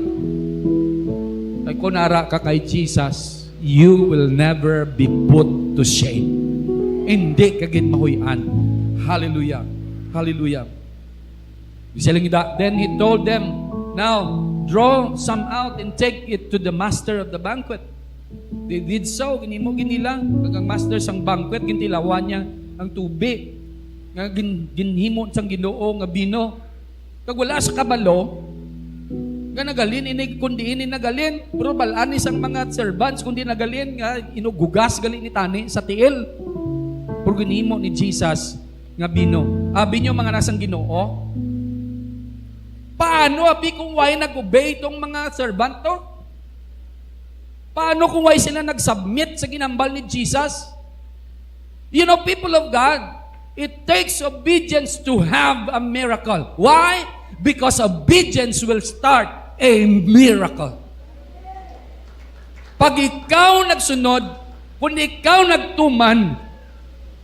Ay kung nara ka kay Jesus, you will never be put to shame. Hindi ka ginmahuyan. Hallelujah. Hallelujah. Then he told them, now, draw some out and take it to the master of the banquet. They did so. Ginimo ginila. Kagang master sang banquet, gintilawan niya. ang tubig nga ginhimo sang Ginoo nga bino. Kag wala sa kabalo, nga nagalin inig kundi ini nagalin, pero balaan isang mga servants kundi nagalin nga inugugas gali ni tani sa tiil. Pero ginhimo ni Jesus nga bino. Abi nyo mga nasang Ginoo, paano abi kung why nag-obey itong mga servant to? Paano kung why sila nag-submit sa ginambal ni Jesus? You know, people of God, it takes obedience to have a miracle. Why? Because obedience will start a miracle. Pag ikaw nagsunod, kung ikaw nagtuman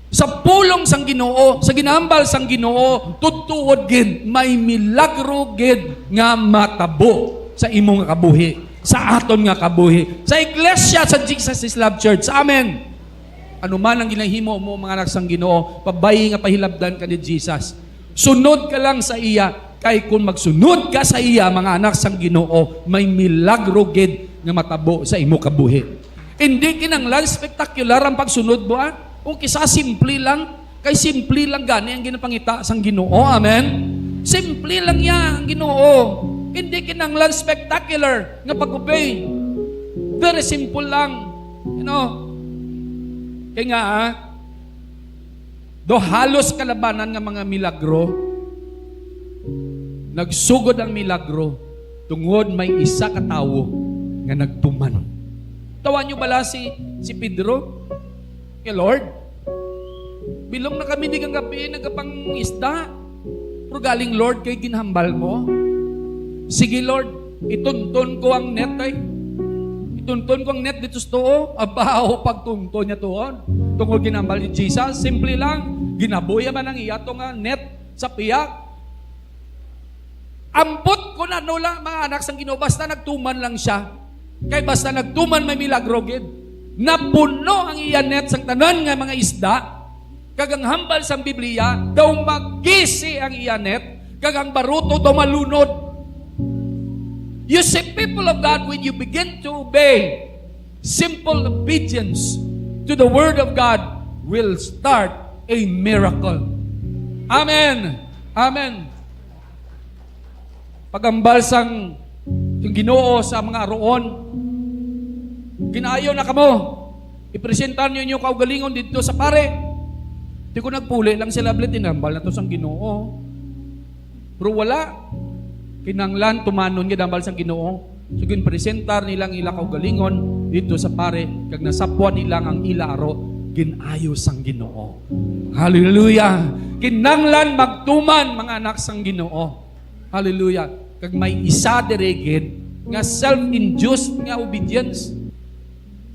sa pulong sang Ginoo, sa ginambal sang Ginoo, tutuod gid may milagro gid nga matabo sa imong kabuhi, sa aton nga kabuhi, sa iglesia sa Jesus is Love Church. Amen. Ano man ang ginahimo mo mga anak sang Ginoo, pabayi nga pahilabdan ka ni Jesus. Sunod ka lang sa iya. Kay kung magsunod ka sa iya, mga anak sang Ginoo, may milagro gid nga matabo sa imo kabuhi. Hindi kinanglan spectacular ang pagsunod mo, kung kisa simple lang, kay simple lang gani ang ginapangita sang Ginoo. Amen? Simple lang ya ang Ginoo. Hindi kinanglan spectacular nga pag-obey. Very simple lang. You know? Kaya nga, do halos kalabanan nga mga milagro, nagsugod ang milagro tungod may isa ka tawo nga nagtuman. Tawan nyo bala si Pedro? Kay Lord, bilong na kami di kang gabi, nagkapang isda. Pero galing Lord, kay ginhambal mo. Sige Lord, ituntun ko ang net ay. Ituntun ko ang net dito sa tuo. Abaho pagtunto niya tuon. Tungkol ginhambal ni Jesus, simple lang. Ginabuya man ang iyato nga net sa piyak. Ampot ko na no lang mga anak sang Ginoo, basta nagtuman lang siya. Kay basta nagtuman may milagro gid. Napuno ang iya net sang tanan nga mga isda. Kagang hambal sang Biblia, daw magisi ang iya net, kagang baruto daw malunod. You see, people of God, when you begin to obey, simple obedience to the Word of God will start a miracle. Amen. Amen. Pagambal sang yung Ginoo sa mga roon, ginayo na kamo. Ipresentan niyo kaugalingon dito sa pare. Di ko nagpuli lang sila blit, tinambal na to sang Ginoo. Pero wala. Kinanglan, tumanon ginambal sang Ginoo. So ginpresentar nilang ila kaugalingon dito sa pare, kag nasapwan nilang ang ila aro, ginayo sang Ginoo. Hallelujah. Kinanglan magtuman mga anak sang Ginoo. Hallelujah. Kag may isa dirigid nga self-induced nga obedience.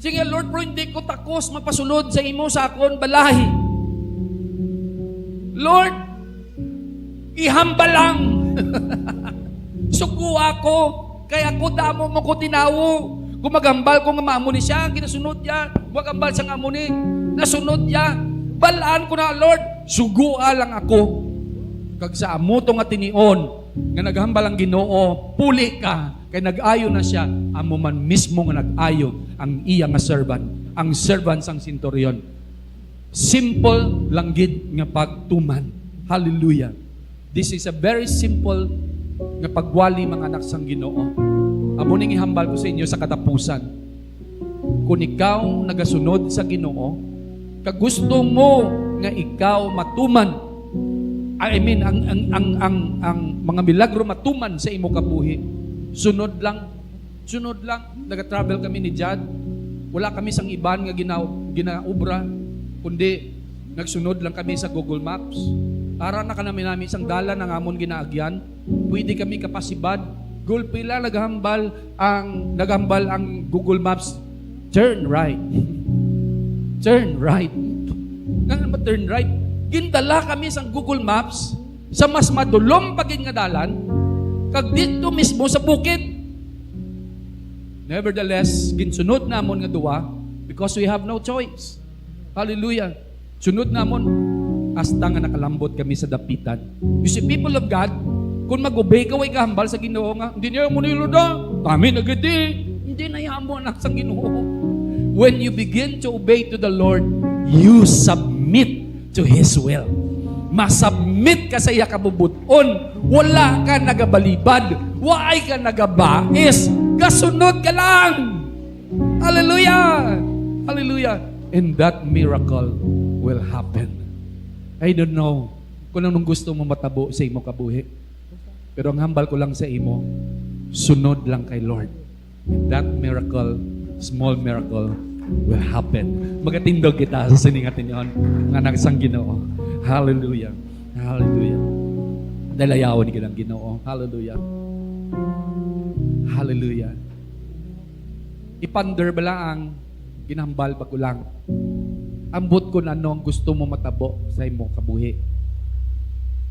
Sige Lord, bro, hindi ko takos mapasunod sa imo sa akon balahi. Lord, ihambal lang. Sugo ako, kaya ako damo mo ko tinawo. Gumagambal ko nga maamo ni siya, ginasunod niya. Gumagambal sa amo ni, nasunod niya. Balaan ko na, Lord, sugua lang ako. Kag sa amo to nga tinion, nga naghambal ang Ginoo, puli ka, kay nag-ayo na siya, amo man mismo nga nag-ayo ang iya nga servant, ang servant sang centurion. Simple lang gid nga pagtuman. Hallelujah. This is a very simple nga pagwali mga anak sang Ginoo. Amo ning ihambal ko sa inyo sa katapusan. Kung ikaw nagasunod sa Ginoo, kag gusto mo nga ikaw matuman, I mean, ang mga milagro matuman sa imo kabuhi. Sunod lang. Nag-travel kami ni Jad. Wala kami sang iban nga ginaubra, kundi nagsunod lang kami sa Google Maps. Para na namin isang dala ng amon ginaagyan. Pwede kami kapasibad. Gulpi lang naghambal ang Google Maps. Turn right. Turn right. Ganun ba turn right? Gindala kami sa Google Maps sa mas madulom pagin nga dalan kag dito mismo sa bukid. Nevertheless, ginsunod namon nga duwa because we have no choice. Hallelujah. Sunod namon hasta nga nakalambot kami sa dapitan. You see, people of God, kung mag-obey ka, way kahambal sa Ginoo nga, hindi niya mo nilo da. Dami na gadi. Hindi na yamo anak sa Ginoo. When you begin to obey to the Lord, you submit to His will. Masubmit ka sa iya kabubuton. Wala ka nagabalibad. Waay ka nagabais. Kasunod ka lang. Hallelujah! Hallelujah! And that miracle will happen. I don't know kung anong gusto mo matabo sa imo kabuhi. Pero ang hambal ko lang sa imo, sunod lang kay Lord. And that miracle, small miracle, will happen. Magatindog kita sa siningatin yon, mga nagsang Ginoo. Hallelujah. Hallelujah. Dalayawan ka ng Ginoo. Hallelujah. Hallelujah. Ipander ba lang ang ginambal ba ko lang? Ambot ko na anong gusto mo matabo sa imo kabuhi.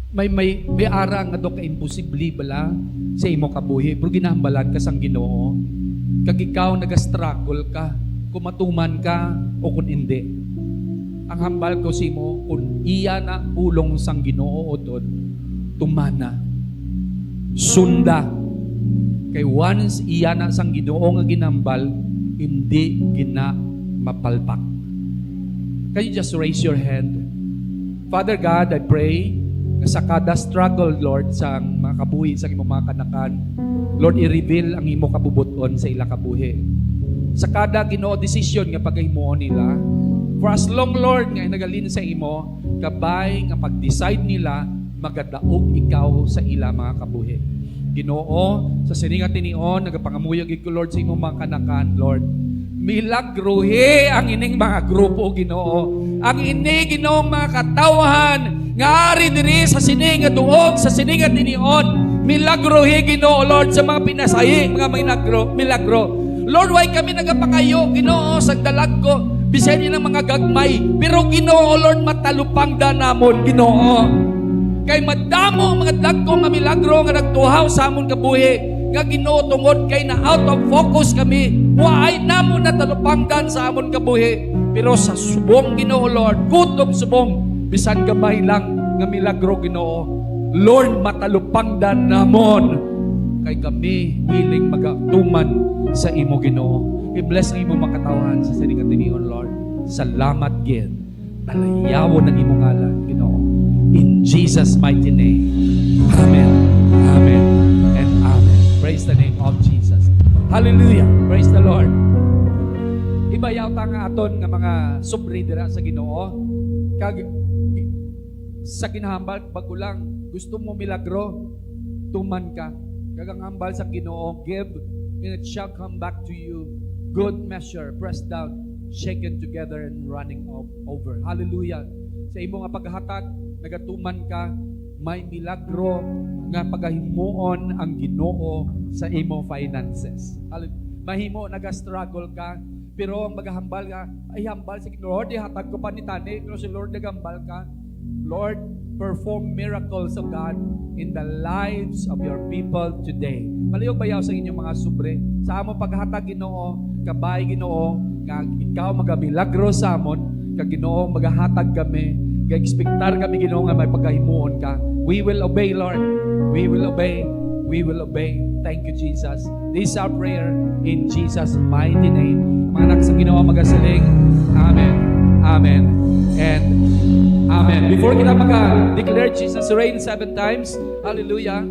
May ara nga do ka imposible bala sa imo kabuhi, pero ginahambalan ka sang Ginoo. Kag ikaw nagastruggle ka, kung matuman ka o kung hindi. Ang hambal ko sa imo, kung iya na pulong sang Ginoo doon, tumana. Sunda. Kay once iya na sang Ginoo nga ginambal, hindi gina mapalpak. Can you just raise your hand? Father God, I pray na sa kada struggle, Lord, sa mga kabuhi, sa imong mga kanakan, Lord, i-reveal ang imo kabubuton sa ila kabuhi. Sa kada Ginoo decision nga paghimuon nila, for as long, Lord, nga nagalin sa imo, kabay nga pag-decide nila, magadaog ikaw sa ila mga kabuhi. Ginoo, sa siningat tinion, nagapangamuyag ko, Lord, sa imong mga kanakan, Lord. Milagruhi ang ining mga grupo, Ginoo. Ang ini, Ginoo, mga katawhan, nga ari diri sa siningat duog, sa siningat tinion. Milagruhi, Ginoo, Lord, sa mga pinasayi, mga milagro. Lord, why kami nagapangayo, Ginoo, sa dalag ko, bisan ng mga gagmay. Pero, Ginoo, Lord, matalupang danamon, Ginoo. Kay madamo mga dagko nga milagro nga nagtuhaw sa amon kabuhi nga Ginoo tungod kay na out of focus kami waay namo natalupangdan sa amon kabuhi pero sa subong Ginoo Lord kutob subong bisan gamay lang nga milagro Ginoo Lord matalupangdan namon kay kami willing magatuman sa imo Ginoo i-bless ang imo makatawhan sa siningat tinion Lord salamat gid talayawon ang imo ngalan Ginoo. In Jesus' mighty name. Amen. Amen. And amen. Praise the name of Jesus. Hallelujah. Praise the Lord. Ibayaw ta nga aton nga mga subri dira sa Ginoo. Kag sa kinahambal bagulang gusto mo milagro, tuman ka. Kag ang hambal sa Ginoo, give and it shall come back to you. Good measure, pressed down, shaken together and running over. Hallelujah. Sa imo nga paghatag nagatuman ka, may milagro nga pagahimuon ang Ginoo sa imo finances. Mahimo nagastruggle ka, pero ang maghambal ka, ay hambal sa Lord, ihatag ko pa ni tani, pero si Lord nagambal ka. Lord, perform miracles of God in the lives of your people today. Palihog bayaw sa inyong mga subre. Sa among paghatag Ginoo, kabay Ginoo, nga ikaw magabilagro sa amon, kag Ginoo magahatag kami. Ga-expectar kami Ginoo nga may pagkahimuon ka. We will obey, Lord. We will obey. We will obey. Thank you, Jesus. This is our prayer in Jesus' mighty name. Mga anak sa Ginoo magasaling. Amen. Amen. And Amen. Before kita declare Jesus reign 7 times, hallelujah.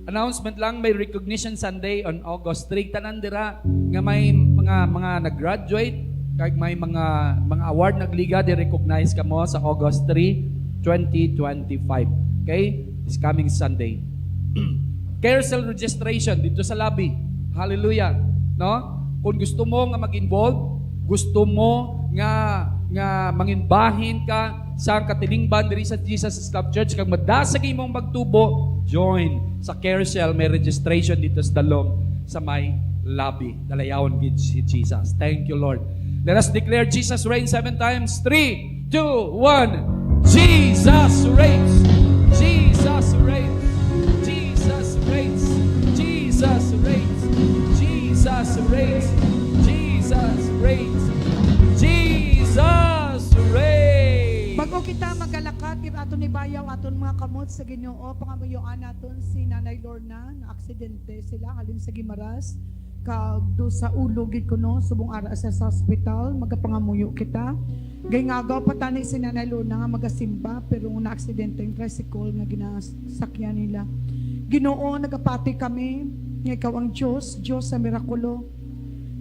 Announcement lang, may Recognition Sunday on August 3. Tanan dira nga may mga nag-graduate, kag may mga award nagliga di-recognize ka mo sa August 3, 2025. Okay? This coming Sunday. Carousel registration dito sa lobby. Hallelujah. No? Kung gusto mo nga mag-involve, gusto mo nga manginbahin ka sa katilingban diri sa Jesus Club Church kag madasag imong magtubo, join sa Carousel. May registration dito sa dalom sa may lobby. Dalayawon gid si Jesus. Thank you, Lord. Let us declare Jesus reigns 7 times. 3, 2, 1. Jesus reigns. Jesus reigns. Jesus reigns. Jesus reigns. Jesus reigns. Jesus reigns. Jesus reigns. Bago kita magalakat, aton ni bayaw aton mga kamot sa Ginoo, pangamuyoan naton si Nanay Lorna na aksidente sila halin sa Gimaras. kag do sa ulo gid ko no subong ara sa hospital magapangamuyo kita gay nga agaw patani si Nanay Luna nga magasimba pero na aksidente yung tricycle nga ginasakyan nila. Ginoo nagapati kami nga ikaw ang Diyos sa mirakulo.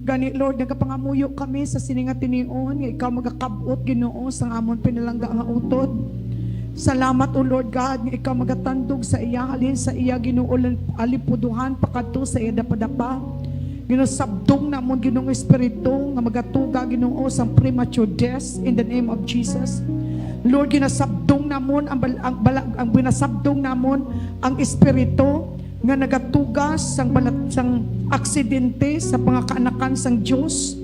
Gani Lord nagapangamuyo kami sa sininga tinion nga ikaw magakabot Ginoo sa amon pinalangga nga utod. Salamat o Lord God nga ikaw magatandog sa iya halin sa iya Ginoo alipuduhan pakadto sa iya dapadapa. Ginoo sabdong namon Ginoong Espiritu nga magatuga Ginoo sa premature death in the name of Jesus. Lord ginasabdong namon ang binasabdong namon ang Espiritu nga nagatugas sang aksidente sa pangakaanakan sang Dios.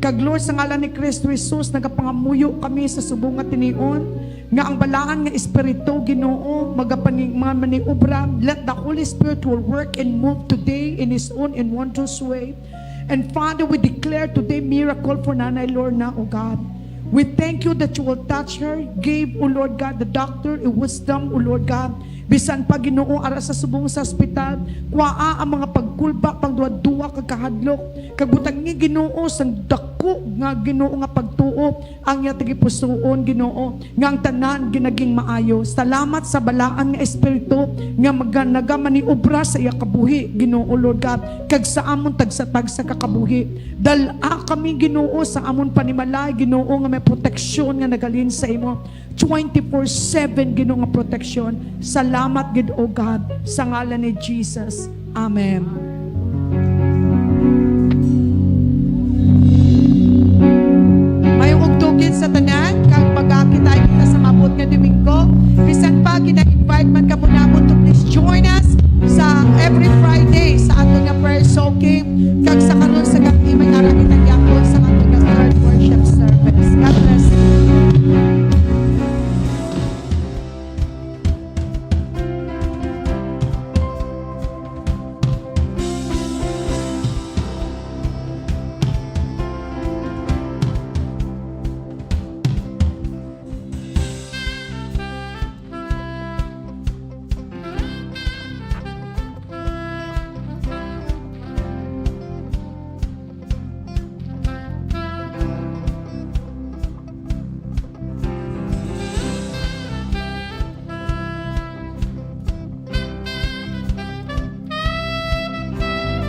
Kag Lord sa ngalan ni Kristo Jesus nagapangamuyo kami sa subong nga tinion nga ang balaan nga espiritu Ginoo maniobra. Let the Holy Spirit will work and move today in His own and wondrous way. And Father, we declare today miracle for Nanay Lorna, O God. We thank you that you will touch her. Give, O Lord God, the doctor a wisdom, O Lord God. Bisan pa Ginoo ara sa subong sa ospital, kuaa ang mga pagkulba, pangduwa-duwa kag kahadlok, kag butang ni Ginoo sang dako nga Ginoo nga pagtuo ang iya tigipusoon Ginoo nga ang tanan ginaging maayo. Salamat sa balaan nga espiritu nga nagamaniobra sa iya kabuhi Ginoo Lord God, kag sa amon tagsa-tag sa kakabuhi. Dala kami Ginoo sa amon panimalay Ginoo nga may proteksyon nga nagalin sa imo 24/7 Ginoo nga proteksyon. Salamat gid O God sa ngalan ni Jesus. Amen.